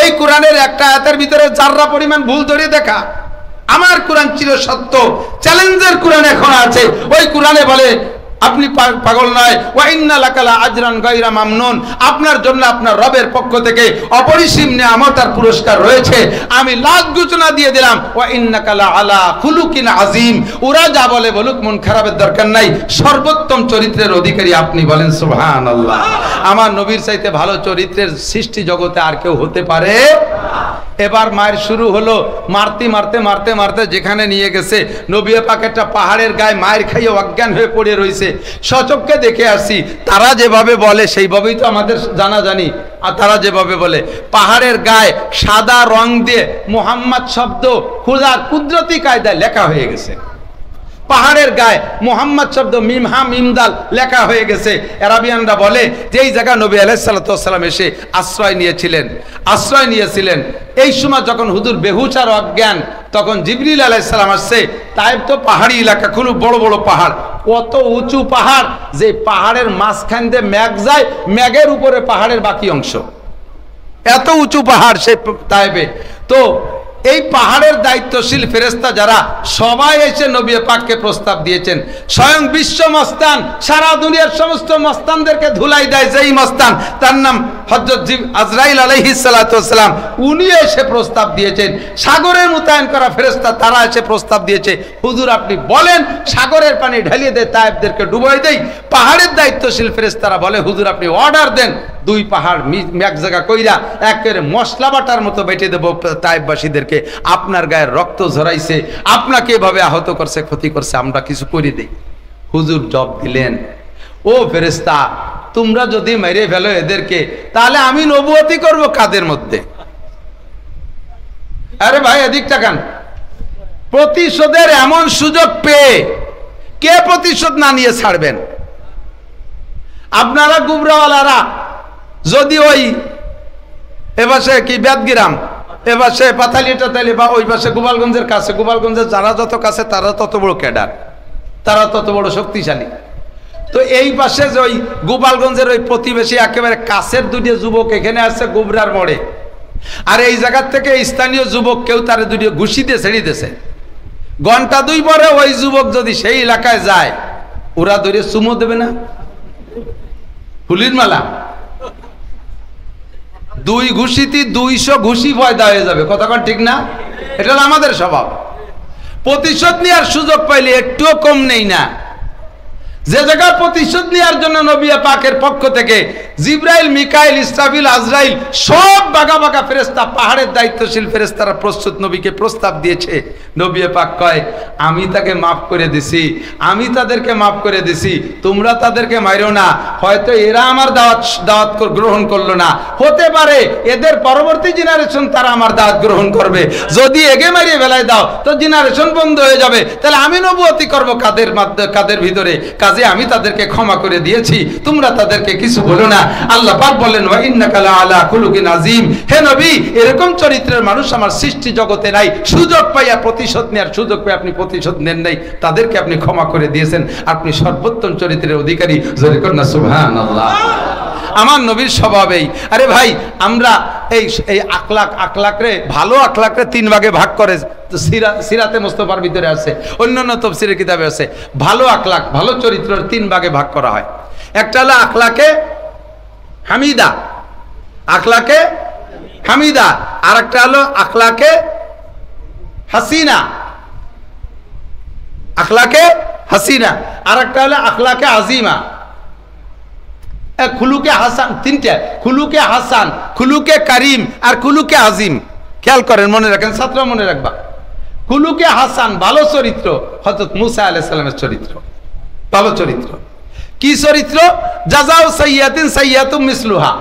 এই কোরআনের একটা আয়াতের ভিতরে যাররা পরিমাণ ভুল ধরিয়ে দেখা। আমার কোরআন ছিল সত্য, চ্যালেঞ্জের কোরআন এখন আছে, ওই কোরআনে বলে আপনি পাগল নয়, ওয়া ইন্না লাকালা আজরান গায়রা মামনুন, আপনার জন্য আপনার রবের পক্ষ থেকে অপরিসীম নিয়ামত আর পুরস্কার রয়েছে, আমি লাখ ঘোষণা দিয়ে দিলাম, ওয়া ইন্নাকা লা আলা খুলুকিন আযীম। ওরা যা বলে বলুক, মন খারাপের দরকার নাই, সর্বোত্তম চরিত্রের অধিকারী আপনি, বলেন সুবহানাল্লাহ। আমার নবীর চাইতে ভালো চরিত্রের সৃষ্টি জগতে আর কেউ হতে পারে? এবার মায়ের শুরু হলো, মারতে মারতে মারতে মারতে যেখানে নিয়ে গেছে, নবী পাক একটা পাহাড়ের গায়ে মায়ের খাইয়ে অজ্ঞান হয়ে পড়ে রয়েছে। সচক্ষে দেখে আসছি, তারা যেভাবে বলে সেইভাবেই তো আমাদের জানা জানি। আর তারা যেভাবে বলে পাহাড়ের গায়ে সাদা রং দিয়ে মুহাম্মদ শব্দ খোদার কুদরতি কায়দায় লেখা হয়ে গেছে। পাহাড়ের গায়ে মুহাম্মদ শব্দ মিম হা মিম দাল লেখা হয়ে গেছে। আরাবিয়ানরা বলে যে এই জায়গা নবী আলাইহিস সালাতু ওয়াস সালাম এসে আশ্রয় নিয়েছিলেন। এই সময় যখন হুজুর বেহুশ আর অজ্ঞান, তখন জিবরিল আলাইহিস সালাম আসছে। তাইব তো পাহাড়ি এলাকা, খুব বড় বড় পাহাড়, কত উঁচু পাহাড় যে পাহাড়ের মাঝখান দিয়ে মেঘ যায়, মেঘের উপরে পাহাড়ের বাকি অংশ, এত উঁচু পাহাড় সে তাইবে। তো এই পাহাড়ের দায়িত্বশীল ফেরেশতা যারা সবাই এসে নবী পাককে প্রস্তাব দিয়েছেন। স্বয়ং বিশ্ব মস্তান, সারা দুনিয়ার সমস্ত মস্তানদেরকে ধুলাই দেয় যেই মস্তান, তার নাম হযরত আজরাইল আলাইহিস সালাতু ওয়াস সালাম, উনি এসে প্রস্তাব দিয়েছেন। সাগরের মোতায়েন করা ফেরেশতা তারা এসে প্রস্তাব দিয়েছে, হুজুর আপনি বলেন সাগরের পানি ঢালিয়ে দেয়, তায়েবদেরকে ডুবাই দেই। পাহাড়ের দায়িত্বশীল ফেরেশতারা বলে হুজুর আপনি অর্ডার দেন, দুই পাহাড় এক জায়গা কইরা একেবারে মশলা বাটার মতো বেটে দেবো তায়েববাসীদেরকে। আপনার গায়ের রক্ত ঝরাইছে, আপনাকে এভাবে আহত করছে, ক্ষতি করছে, আমরা কিছু করে দেই। হুজুর জবাব দিলেন, ও ফেরেশতা তোমরা যদি মেরে ফেলো এদেরকে, তাহলে আমি নবুয়তি করব কাদের মধ্যে? আরে ভাই এদিক তাকান, প্রতিশোধের এমন সুযোগ পেয়ে কে প্রতিশোধ না নিয়ে ছাড়বেন? আপনারা গুবরাওয়ালারা যদি ওই এবাসে কি বেদগ্রাম, এবাসে পাতালি টাতালি বা ওই পাশে গোপালগঞ্জের কাছে, গোপালগঞ্জের যারা যত কাছে তারা তত বড় ক্যাডার, তারা তত বড় শক্তিশালী। তো এই পাশে যে ওই গোপালগঞ্জের ওই প্রতিবেশী একেবারে কাছের দুটো যুবক এখানে আসছে গুবরার মোড়ে, আর এই জায়গার থেকে স্থানীয় যুবক কেউ তারে দুটো ঘুষি দিয়ে ছেড়ে দিয়েছে। ঘন্টা দুই পরে ওই যুবক যদি সেই এলাকায় যায়, ওরা ধরে চুমো দেবে না? ফুলির মালা দুই ঘুষিতে 200 ঘুষি পয়দা হয়ে যাবে, কথাটা ঠিক না? এটা হলো আমাদের স্বভাব। প্রতিশোধ নেওয়ার সুযোগ পাইলে একটুও কম নেই না। যে জায়গায় প্রতিশোধ নেওয়ার জন্য নবী পাকের পক্ষ থেকে জিব্রাইল, মিকাইল, ইসরাফিল, আজরাইল সব বাগা বাগা ফেরেশতা, পাহাড়ের দায়িত্বশীল ফেরেশতারা প্রস্তুত নবীকে প্রস্তাব দিয়েছে। নবী পাক কয় আমি তাকে মাফ করে দিছি, আমি তাদেরকে মাফ করে দিছি, তোমরা তাদেরকে মাইরো না। হয়তো এরা আমার দাওয়াত গ্রহণ করলো না, হতে পারে এদের পরবর্তী জেনারেশন তারা আমার দাওয়াত গ্রহণ করবে। যদি এগে মারিয়ে বেলায় দাও তো জেনারেশন বন্ধ হয়ে যাবে, তাহলে আমি নবুয়তি করব কাদের ভিতরে? কাজে আমি তাদেরকে ক্ষমা করে দিয়েছি, তোমরা তাদেরকে কিছু বলো না। আল্লাহ পাক বলেন ওয়া ইন্নাকা লাআলা খুলুকিন আযীম, হে নবী এরকম চরিত্রের মানুষ আমার সৃষ্টি জগতে নাই। সুযোগ পাইয়া প্রতিশোধ নেওয়ার সুযোগ পেয়ে আপনি প্রতিশোধ নেন নাই, তাদেরকে আপনি ক্ষমা করে দিয়েছেন, আপনি সর্বোত্তম চরিত্রের অধিকারী। জোরে কর না সুবহানাল্লাহ। আমার নবীর স্বভাবেই। আরে ভাই আমরা এই আখলাক রে, ভালো আখলাক রে 3 ভাগে ভাগ করে সিরাতে মুস্তাফার ভিতরে আছে, অন্যান্য তাফসীরের কিতাবে আছে। ভালো আখলাক, ভালো চরিত্র 3 ভাগে ভাগ করা হয়। একটা হলো আখলাকে হামিদা, আখলাকে হামিদা, আর একটা হলো আখলাকে হাসিনা, আখলাকে হাসিনা, আর একটা হলো আখলাকে আজিমা। খুলুকে হাসান, 3টা, খুলুকে হাসান, খুলুকে কারিম আর খুলুকে আজিম। খেয়াল করেন, মনে রাখেন, ছাত্র মনে রাখবা। খুলুকে হাসান ভালো চরিত্র, হযরত মুসা আলাইহিস সালামের চরিত্র, ভালো চরিত্র। কি চরিত্র? জাযাউ সাইয়্যাতিন সাইয়্যাতুম মিসলুহা,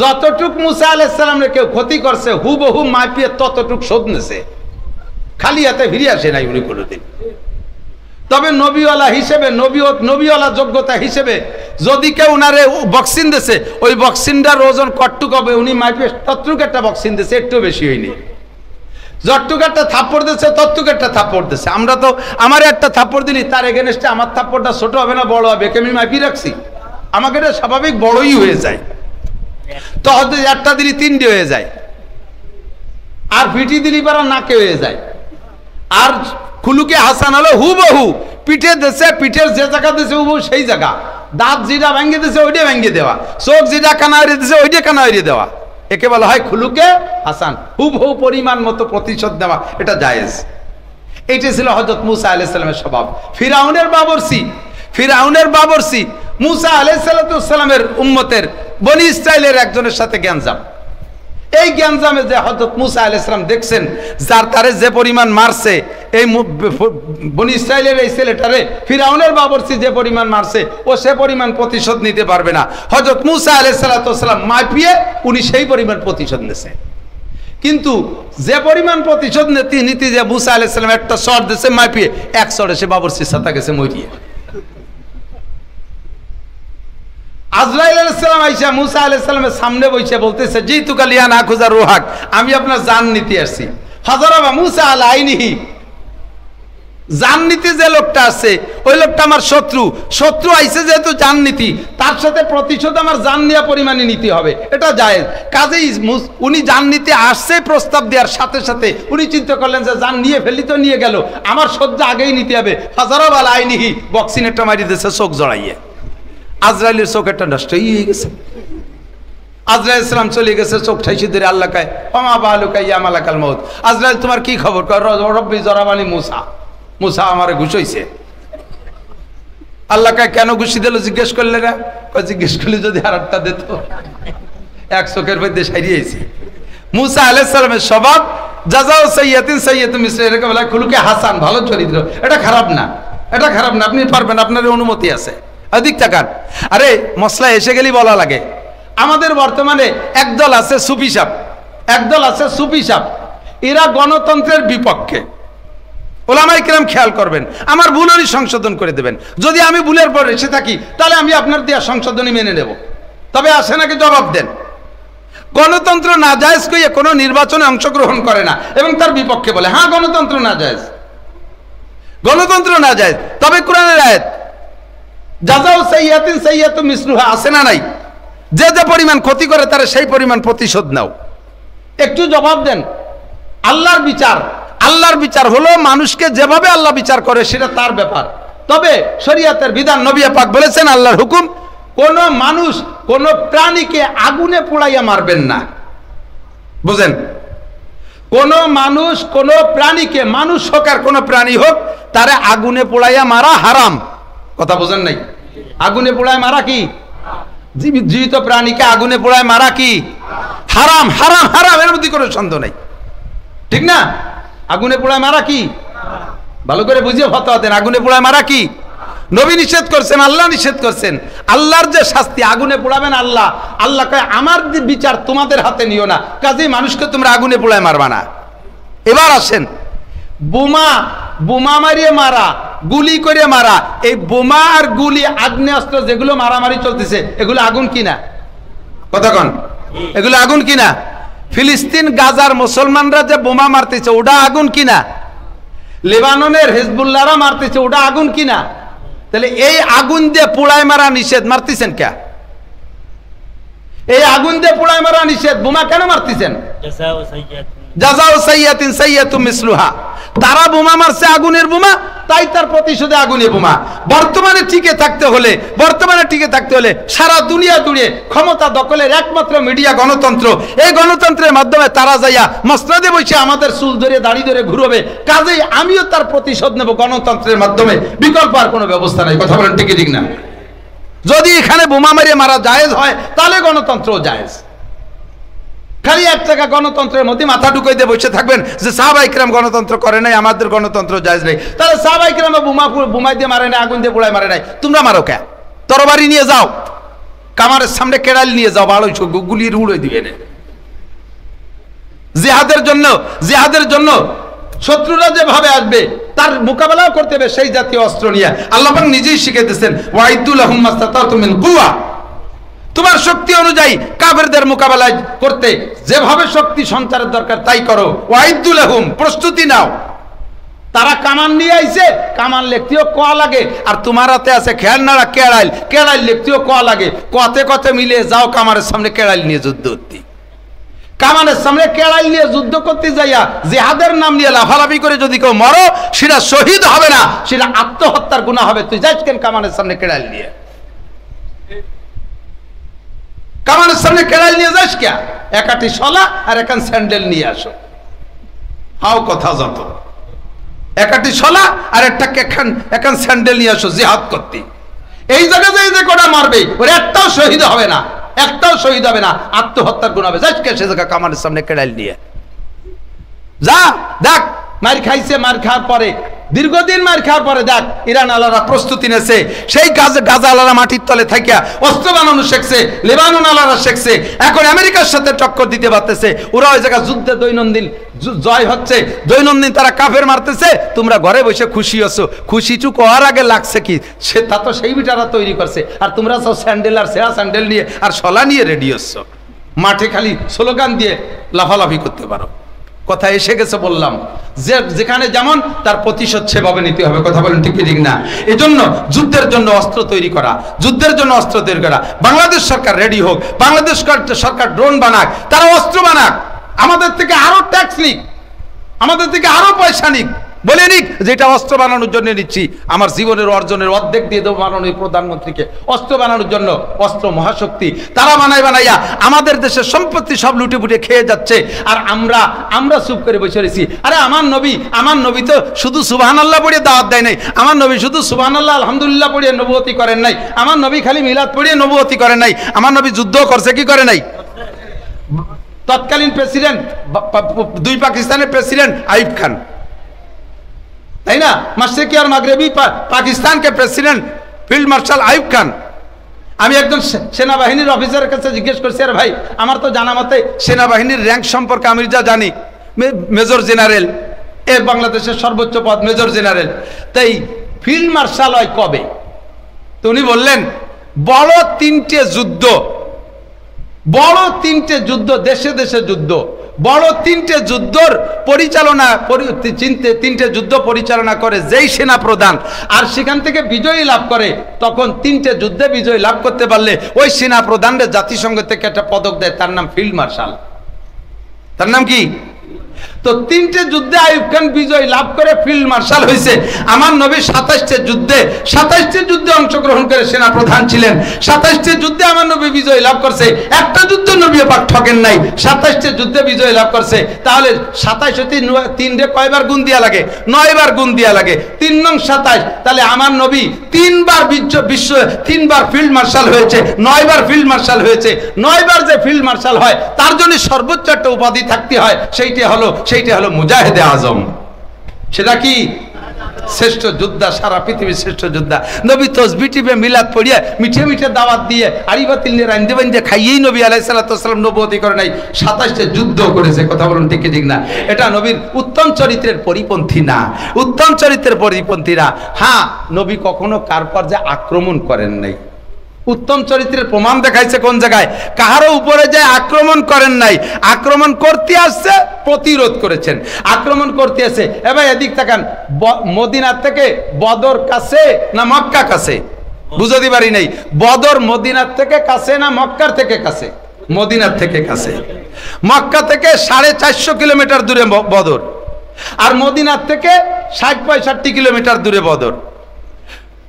যতটুক মুসা আলাইহিস সালামের কেউ ক্ষতি করছে হুবহু মাপিয়ে ততটুক শোধ নেছে, খালি হাতে ফিরে আসে নাই উনি কোনোদিন। তবে নবীওয়ালা হিসেবে, নবীওয়ালা যোগ্যতা হিসেবে যদি কেউ উনারে বক্সিন দিছে, ওই বক্সিনটার ওজন কটটুক হবে উনি মাপিয়ে ততটুক একটা বক্সিন দিছে, একটু বেশি হয়নি। যতটুক একটা থাপ্পড় দিচ্ছে ততটুক একটা থাপ্পড় দিচ্ছে। আমরা তো আমার একটা থাপ্পড় দিলি তার এগেনস্টে আমার থাপ্পড়টা ছোট হবে না বড় হবে, আমি মাপি রাখছি, আমাকে এটা স্বাভাবিক বড়ই হয়ে যায়। তো হয়তো একটা দিলি 3টে হয়ে যায়, আর পিটি দিলি পারা নাকে হয়ে যায়। আর খুলুকে হাসান হলো হুবহু পিঠে দেশে, পিঠের যে জায়গা দিয়েছে হুবহু সেই জায়গা, দাঁত যেটা ভেঙে দিয়েছে ওইটা ভেঙে দেওয়া, চোখ যেটা কানা হয়ে দিয়েছে ওইটা কানা হয়ে দেওয়া, একে বলা হয় খুলুকে হাসান। হুবহু পরিমাণ মতো প্রতিশোধ দেওয়া, এটা জায়েজ। এইটা ছিল হযরত মুসা আলাইহিস সালামের স্বভাব। ফিরাউনের বাবরসি মুসা আলাইহিস সালামের উম্মতের বনি ইসরাইলের একজনের সাথে জ্ঞানজাম। এই জ্ঞানজামে যে হযরত মুসা আলাইহিস সালাম দেখছেন যার তারে যে পরিমাণ মারছে, এই বনি ইসরাইলের এই ছেলেটারে ফিরাউনের বাবরচি যে পরিমাণ মারছে ও সে পরিমাণ প্রতিশোধ নিতে পারবে না। হযরত মূসা আলাইহিস সালাম মাপিয়ে উনি সেই পরিমাণ প্রতিশোধ নিয়েছে। কিন্তু যে পরিমাণ প্রতিশোধ নীতি যে মূসা আলাইহিস সালাম একটা শট দিয়েছে মাপিয়ে, এক শটে সে বাবরচির সাথে গেছে মরিয়ে। আজরাইল আলাইহিস সালাম আইসা মূসা আলাইহিস সালামের সামনে বসে বলতেছে, জি তুকা লিয়া না খুজা রুহাক, আমি আপনার জান নিতে আসছি। হাজারাবা মূসা আলা আইনিহি, জান নিতে যে লোকটা আছে ওই লোকটা আমার শত্রু আইছে যেহেতু জান নীতি, তার সাথে প্রতিশোধ আমার জান নেওয়া পরিমাণে নিতে হবে, এটা জায়েজ। কাজেই উনি জান নিতে আসছে প্রস্তাব দেওয়ার সাথে সাথে উনি চিন্তা করলেন যে জান নিয়ে ফেলি তো নিয়ে গেল, আমার সহ্য আগেই নিতে হবে। হাজারাবা আলা আইনিহি, বক্সিং একটা মারি দিয়েছে চোখ জড়াইয়ে। আজরাইলের চোখ একটা নষ্ট হয়ে গেছে। আজরাইল সালাম চলে গেছে, চোখ ঠাইছি ধরে আল্লাহ কায় ওমা বালুকা ইয়া মালাকাল মউত, আজরাইল তোমার কি খবর? রব্বি জরাবানি মুসা আমারে ঘুষাইছে। আল্লাহ কায় কেন ঘুষি দিল জিজ্ঞেস করলে না? জিজ্ঞেস করলে যদি আর একটা দিত, এক চোখের মধ্যে সারিয়েছি। মুসা আলাইহিস সালামের স্বভাব জাযাউ সাইয়্যাতিন সাইয়্যাতুম মিসলি, এটাকে বলা হয় খুলুকে হাসান, ভালো চরিত্র। এটা খারাপ না, এটা খারাপ না, আপনি পারবেন, আপনার অনুমতি আছে। অধিক টাকার আরে মশলা এসে গেলেই বলা লাগে। আমাদের বর্তমানে একদল আছে সুফি সাপ, এরা গণতন্ত্রের বিপক্ষে। ওলামায়ে কিরাম খেয়াল করবেন, আমার ভুল হলে সংশোধন করে দেবেন। যদি আমি ভুলের পর এসে থাকি তাহলে আমি আপনার দেয়া সংশোধনী মেনে নেব, তবে আসে নাকি জবাব দেন। গণতন্ত্র নাজায়েজ কইয়ে কোনো নির্বাচনে অংশগ্রহণ করে না এবং তার বিপক্ষে বলে হ্যাঁ গণতন্ত্র নাজায়েজ। তবে কোরআনের আয়াত জাযাউ সাইয়্যাতিন সাইয়্যাতুম মিসলুহা আছে না নাই? যে যে পরিমাণ ক্ষতি করে তার সেই পরিমাণ প্রতিশোধ নাও। একটু জবাব দেন। আল্লাহর বিচার হলো মানুষকে যেভাবে আল্লাহ বিচার করে সেটা তার ব্যাপার, তবে শরীয়তের বিধান। নবী পাক বলেছেন আল্লাহর হুকুম, কোন মানুষ কোন প্রাণীকে আগুনে পোড়াইয়া মারবেন না। বুঝেন? কোন মানুষ কোন প্রাণীকে, মানুষ হোক আর কোন প্রাণী হোক, তারে আগুনে পোড়াইয়া মারা হারাম। কথা বুঝেন নাই? আগুনে পোড়ায় মারা কি? জীবিত প্রাণীকে আগুনে পোড়ায় মারা কি? হারাম। হারাম হারাম, এর মধ্যে কোনো সন্দেহ নাই, ঠিক না? আগুনে পোড়ায় মারা কি? ভালো করে বুঝিয়ে ফতোয়া দেন। আগুনে পোড়ায় মারা কি? নবী নিষেধ করছেন, আল্লাহ নিষেধ করছেন। আল্লাহর যে শাস্তি, আগুনে পোড়াবেন আল্লাহ কয় আমার বিচার তোমাদের হাতে নিও না, কাজেই মানুষকে তোমরা আগুনে পোড়ায় মারবা না। এবার আসেন, বোমা মারিয়ে মারা, গুলি করে মারা, এই বোমা আর গুলি আগ্নেয়াস্ত্র যেগুলো মারামারি চলতেছে এগুলো আগুন কিনা? কথা কন, এগুলো আগুন কিনা? ফিলিস্তিন গাজার মুসলমানরা যে বোমা মারতেছে ওটা আগুন কিনা? লেবাননের হিজবুল্লাহরা মারতেছে ওটা আগুন কিনা? তাহলে এই আগুন দিয়ে পোড়ায় মারা নিষেধ, মারতেছেন কে? এই আগুন দিয়ে পোড়ায় মারা নিষেধ, বোমা কেন মারতেছেন? জাযাউ সাইয়্যাতিন সাইয়্যাতুম মিসলুহা, তারা বোমা মারছে আগুনের বোমা, তাই তার প্রতিশোধে আগুনের বোমা। বর্তমানে টিকে থাকতে হলে সারা দুনিয়া জুড়ে ক্ষমতা দখলের একমাত্র মিডিয়া গণতন্ত্র। এই গণতন্ত্রের মাধ্যমে তারা যাইয়া মসনদে বসে আমাদের চুল ধরে দাড়ি ধরে ঘুরবে, কাজেই আমিও তার প্রতিশোধ নেব গণতন্ত্রের মাধ্যমে, বিকল্প আর কোনো ব্যবস্থা নাই। কথা বলেন ঠিক না? যদি এখানে বোমা মারিয়ে মারা জায়েজ হয় তাহলে গণতন্ত্র জায়েজ। খালি এক টাকা গণতন্ত্রের মধ্যে মাথা ঢুকাই দিয়ে বসে থাকবেন যে সাহাবায়ে কিরাম গণতন্ত্র করে নাই, আমাদের গণতন্ত্র জায়েজ নেই। তাহলে সাহাবায়ে কিরাম বোমা দিয়ে মারে নাই, আগুন দিয়ে পোড়ায় মারে নাই, তোমরা মারো কে? তরবারি নিয়ে যাও, কামারের সামনে কেড়াল নিয়ে যাও, ভালোই গুলির উড়ে দিবে না। জিহাদের জন্য শত্রুরা যেভাবে আসবে তার মোকাবেলাও করতে হবে সেই জাতীয় অস্ত্র নিয়ে। আল্লাহ পাক নিজেই শিখাইতেছেন ওয়াইদু লাহুম মাসতাতাতু মিন কুওয়া, তোমার শক্তি অনুযায়ী কাফেরদের মোকাবেলা করতে যেভাবে শক্তি সঞ্চারের দরকার তাই করো। ওয়াইদু লাহুম, প্রস্তুতি নাও। তারা কামান নিয়ে আইছে, কামান লিখতেও ক লাগে, আর তোমার হাতে আছে খেয়াল নাড়া কেড়াইল লিখতেও ক লাগে। কতে মিলে যাও কামারের সামনে কেড়াইল নিয়ে যুদ্ধ করতে। কামানের সামনে কেড়াইল নিয়ে যুদ্ধ করতে যাইয়া জিহাদের নাম নিয়ে লাফালাফি করে যদি কেউ মরো, সেটা শহীদ হবে না, সেটা আত্মহত্যার গুনাহ হবে। তুই যাইস কেন কামানের সামনে কেড়াইল নিয়ে? কামানের সামনে কেড়াইল নিয়ে যাস কে? একাটি শলা আর একান স্যান্ডেল নিয়ে আসো, হাও কথা যত। একাটি শলা আর একান স্যান্ডেল নিয়ে আসো জিহাদ করতে। এই জায়গায় যে কোটা মারবে ওর একটাও শহীদ হবে না, আত্মহত্যার গুণ হবে। যাস কে সে জায়গা কামানের সামনে কেড়াইল নিয়ে? যা দেখ মার খাইছে, মার খাওয়ার পরে দীর্ঘদিন মার খাওয়ার পরে দেখ ইরান আলারা প্রস্তুতি নেছে, সেই গাজা আলারা মাটির তলে থাকিয়া অস্ত্র বানানো শিখছে, লেবানন আলারা শিখছে, এখন আমেরিকার সাথে টক্কর দিতে পারতেছে। ওরা ওই জায়গায় যুদ্ধে দৈনন্দিন জয় হচ্ছে, দৈনন্দিন তারা কাফের মারতেছে, তোমরা ঘরে বসে খুশি হচ্ছ। খুশি চুক হওয়ার আগে লাগছে কি, সে তা তো সেই বিটারা তৈরি করছে, আর তোমরা সব স্যান্ডেল আর সেরা স্যান্ডেল নিয়ে আর সলা নিয়ে রেডি হচ্ছ, মাঠে খালি স্লোগান দিয়ে লাফালাফি করতে পারো। কথা এসে গেছে বললাম, যে যেখানে যেমন তার প্রতিশোধ সেভাবে নিতে হবে। কথা বলেন ঠিক ঠিক না? এজন্য যুদ্ধের জন্য অস্ত্র তৈরি করা, যুদ্ধের জন্য অস্ত্র তৈরি করা। বাংলাদেশ সরকার রেডি হোক, বাংলাদেশ সরকার ড্রোন বানাক, তারা অস্ত্র বানাক, আমাদের থেকে আরো ট্যাক্স নিক, আমাদের থেকে আরো পয়সা নিক, বলে নিক যেটা অস্ত্র বানানোর জন্য নিচ্ছি, আমার জীবনের অর্জনের অর্ধেক দিয়ে দেবো মাননীয় প্রধানমন্ত্রীকে অস্ত্র বানানোর জন্য। অস্ত্র মহাশক্তি, তারা বানাইয়া আমাদের দেশের সম্পত্তি সব লুটে ফুটে খেয়ে যাচ্ছে, আর আমরা চুপ করে বসে রয়েছি। আরে আমার নবী তো শুধু সুবহানাল্লাহ পড়িয়ে দাওয়াত দেয় নাই, আমার নবী শুধু সুবহানাল্লাহ আলহামদুলিল্লাহ পড়িয়ে নবুয়তি করেন নাই, আমার নবী খালি মিলাদ পড়িয়ে নবুয়তি করেন নাই, আমার নবী যুদ্ধ করছে কি করে নাই? তৎকালীন প্রেসিডেন্ট, দুই পাকিস্তানের প্রেসিডেন্ট আইয়ুব খান, তাই না? মাশরিকি আর মাগরিবি পাকিস্তানকে president field marshal Ayub Khan. আমি একজন সেনাবাহিনীর অফিসারের কাছে জিজ্ঞেস করছি, আরে ভাই আমার তো জানা মতে সেনাবাহিনীর র্যাঙ্ক সম্পর্কে আমি যা জানি মেজর জেনারেল, এর বাংলাদেশের সর্বোচ্চ পদ মেজর জেনারেল, তাই ফিল্ড মার্শাল হয় কবে? তো উনি বললেন বড় তিনটে যুদ্ধ, দেশে দেশে যুদ্ধ, বড় তিনটে যুদ্ধর তিনটে যুদ্ধ পরিচালনা করে যেই সেনা প্রধান, আর সেখান থেকে বিজয়ী লাভ করে, তখন তিনটে যুদ্ধে বিজয় লাভ করতে পারলে ওই সেনা প্রধানদের জাতিসংঘ থেকে একটা পদক দেয়, তার নাম ফিল্ড মার্শাল। তার নাম কি? তো তিনটে যুদ্ধে আইয়ুব খান বিজয় লাভ করে ফিল্ড মার্শাল হয়েছে। আমার নবী 27টি যুদ্ধে অংশগ্রহণ করে সেনা প্রধান ছিলেন, 27টি যুদ্ধে আমার নবী বিজয় লাভ করছে, একটা যুদ্ধ নবী পাক ঠকেন নাই, 27টি যুদ্ধে বিজয় লাভ করছে। তাহলে 27 3 রে কয়বার গুণ দিয়া লাগে? 9 বার গুণ দিয়া লাগে, 3 নং 27। তাহলে আমার নবী 3 বার বিশ্ব 3 বার ফিল্ড মার্শাল হয়েছে, 9 বার ফিল্ড মার্শাল হয়েছে। 9 বার যে ফিল্ড মার্শাল হয় তার জন্য সর্বোচ্চ একটা উপাধি থাকতে হয়, সেইটা হলো মুজাহিদে আজম। সেটা কি? শ্রেষ্ঠ যোদ্ধা, সারা পৃথিবীর শ্রেষ্ঠ যোদ্ধা। নবী তসবিহ টিপে মিলাদ পড়িয়ে মিঠে মিঠে দাওয়াত দিয়ে আড়ি বাতিল নিয়ে রান্ধে বান্ধে খাইয়েই নবী আলাইহিস সালাতু ওয়াস সালাম নবুয়তি করে নাই, 27টা যুদ্ধ করেছে। কথা বলুন ঠিক ঠিক না? এটা নবীর উত্তম চরিত্রের পরিপন্থী না, উত্তম চরিত্রের পরিপন্থী না। হ্যাঁ, নবী কখনো কার পর যে আক্রমণ করেন নাই, উত্তম চরিত্রের প্রমাণ দেখাইছে কোন জায়গায়? কাহারও উপরে যে আক্রমণ করেন নাই, আক্রমণ করতে আসছে প্রতিরোধ করেছেন, আক্রমণ করতে আসে। এবার এদিক তাকান, মদিনা থেকে বদর কাছে না মক্কা কাছে? বুঝতে পারি নাই, বদর মদিনার থেকে কাছে না মক্কার থেকে কাছে? মদিনার থেকে কাছে। মক্কা থেকে 450 কিলোমিটার দূরে বদর, আর মদিনার থেকে 60-65 কিলোমিটার দূরে বদর।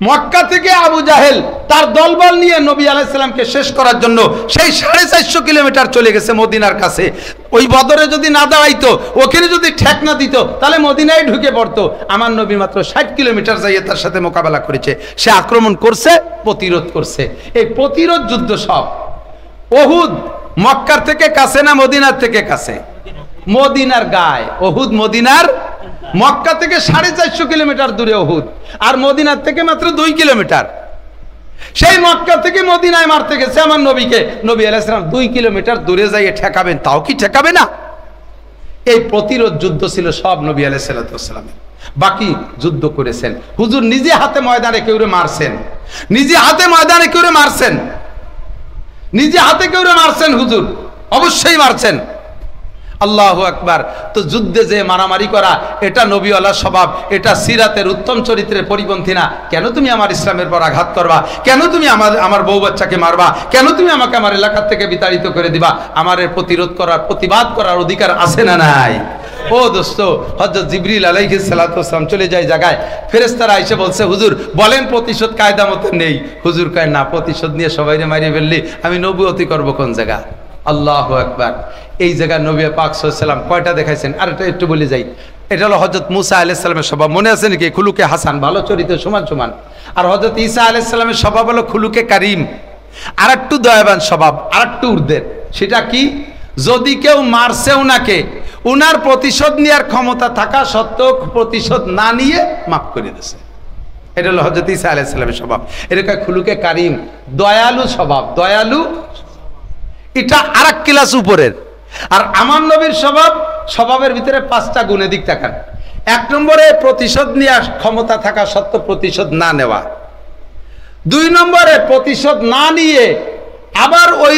মক্কা থেকে আবু জাহেল তার দলবল নিয়ে নবী আলাইহিস সালামকে শেষ করার জন্য সেই 450 কিলোমিটার চলে গেছে মদিনার কাছে। ওই বদরে যদি না দাঁড়াইতো, ওখানে যদি ঠেক না দিত, তাহলে মদিনায় ঢুকে পড়তো। আমার নবী মাত্র 60 কিলোমিটার যাইয়ে তার সাথে মোকাবেলা করেছে। সে আক্রমণ করছে, প্রতিরোধ করছে। এই প্রতিরোধ যুদ্ধ সব। উহুদ মক্কার থেকে কাছে না মদিনার থেকে কাছে? মদিনার গায়ে। উহুদ মদিনার, মক্কা থেকে 450 কিলোমিটার দূরে উহুদ, আর মদিনার থেকে মাত্র 2 কিলোমিটার। সেই মক্কা থেকে মদিনায় মারতে গেছে আমার নবীকে, নবী আলাইহিস সালাম 2 কিলোমিটার দূরে যাইয়ে ঠেকাবেন, তাও কি ঠেকাবে না? এই প্রতিরোধ যুদ্ধ ছিল সব নবী আলাইহিস সালামের। বাকি যুদ্ধ করেছেন হুজুর নিজে হাতে ময়দানে কেউরে মারছেন, নিজে হাতে ময়দানে কেউরে মারছেন, নিজে হাতে কেউরে মারছেন হুজুর, অবশ্যই মারছেন। আল্লাহু আকবার। তো যুদ্ধে যে মারামারি করা, এটা নবীওয়ালা স্বভাব, এটা সিরাতের উত্তম চরিত্রের পরিপন্থী না। কেন তুমি আমার ইসলামের পর আঘাত করবা? কেন তুমি আমার বউ বাচ্চাকে মারবা? কেন তুমি আমাকে আমার এলাকার থেকে বিতাড়িত করে দিবা? আমার প্রতিরোধ করার, প্রতিবাদ করার অধিকার আছে না নাই? ও দোস্ত, হযরত জিবরিল আলাইহিস সালাতু ওয়াস সালাম চলে যায় জায়গায়, ফেরেশতারা এসে বলছে হুজুর বলেন প্রতিশোধ কায়দা মতো নেই। হুজুর কয় না, প্রতিশোধ নিয়ে সবাইরে মারিয়ে ফেললি আমি নবুয়তি করব কোন জায়গা? আল্লাহু আকবার। এই জায়গায় নবী পাক সাল্লাল্লাহু আলাইহি ওয়াসাল্লাম কয়টা দেখাইছেন? আর এটা একটু বলে যাই, এটা হলো হযরত মুসা আলাইহিস সালামের স্বভাব। মনে আছে নাকি? খুলুকে হাসান, ভালো চরিত্র সমান সমান। আর হযরত ঈসা আলাইহিস সালামের স্বভাব হলো খুলুকে কারিম, আর একটু দয়াবান স্বভাব, আর একটু ঊর্ধ্বের। সেটা কি? যদি কেউ মারছে উনাকে, উনার প্রতিশোধ নেওয়ার ক্ষমতা থাকা সত্ত্বেও প্রতিশোধ না নিয়ে মাফ করে দিয়েছে। এটা হলো হযরত ঈসা আলাইহিস সালামের স্বভাব। এটা খুলুকে কারিম, দয়ালু স্বভাব, দয়ালু। এটা আরেক ক্লাস উপরের। আর আমার নবীর স্বভাব, স্বভাবের ভিতরে 5টা গুণে দিক তাকান। 1 নম্বরে প্রতিশোধ নেওয়ার ক্ষমতা থাকা সত্ত্বেও প্রতিশোধ না নেওয়া। 2 নম্বরে প্রতিশোধ না নিয়ে আবার ওই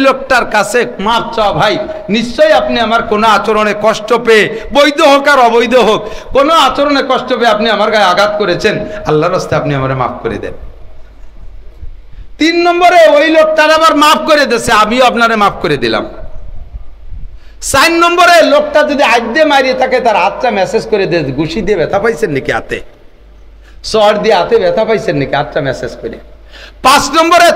লোকটার কাছে মাপ চাওয়া। ভাই নিশ্চয়ই আপনি আমার কোনো আচরণে কষ্ট পেয়ে, বৈধ হোক আর অবৈধ হোক, কোনো আচরণে কষ্ট পেয়ে আপনি আমার গায়ে আঘাত করেছেন, আল্লাহর রাস্তায় আপনি আমারে মাফ করে দেন। 3 নম্বরে ওই লোকটার আবার মাফ করে দিয়েছে, আমিও আপনারে মাফ করে দিলাম। 4 নম্বরে লোকটা যদি আজকে মারিয়ে থাকে, তার হাতটা মেসেজ করে দিয়ে, ঘুষি দিয়ে ব্যথা পাইছেন নাকি হাতে, চড় দিয়ে হাতে ব্যথা পাইছেন নাকি, হাতটা মেসেজ করে। 5 নম্বরে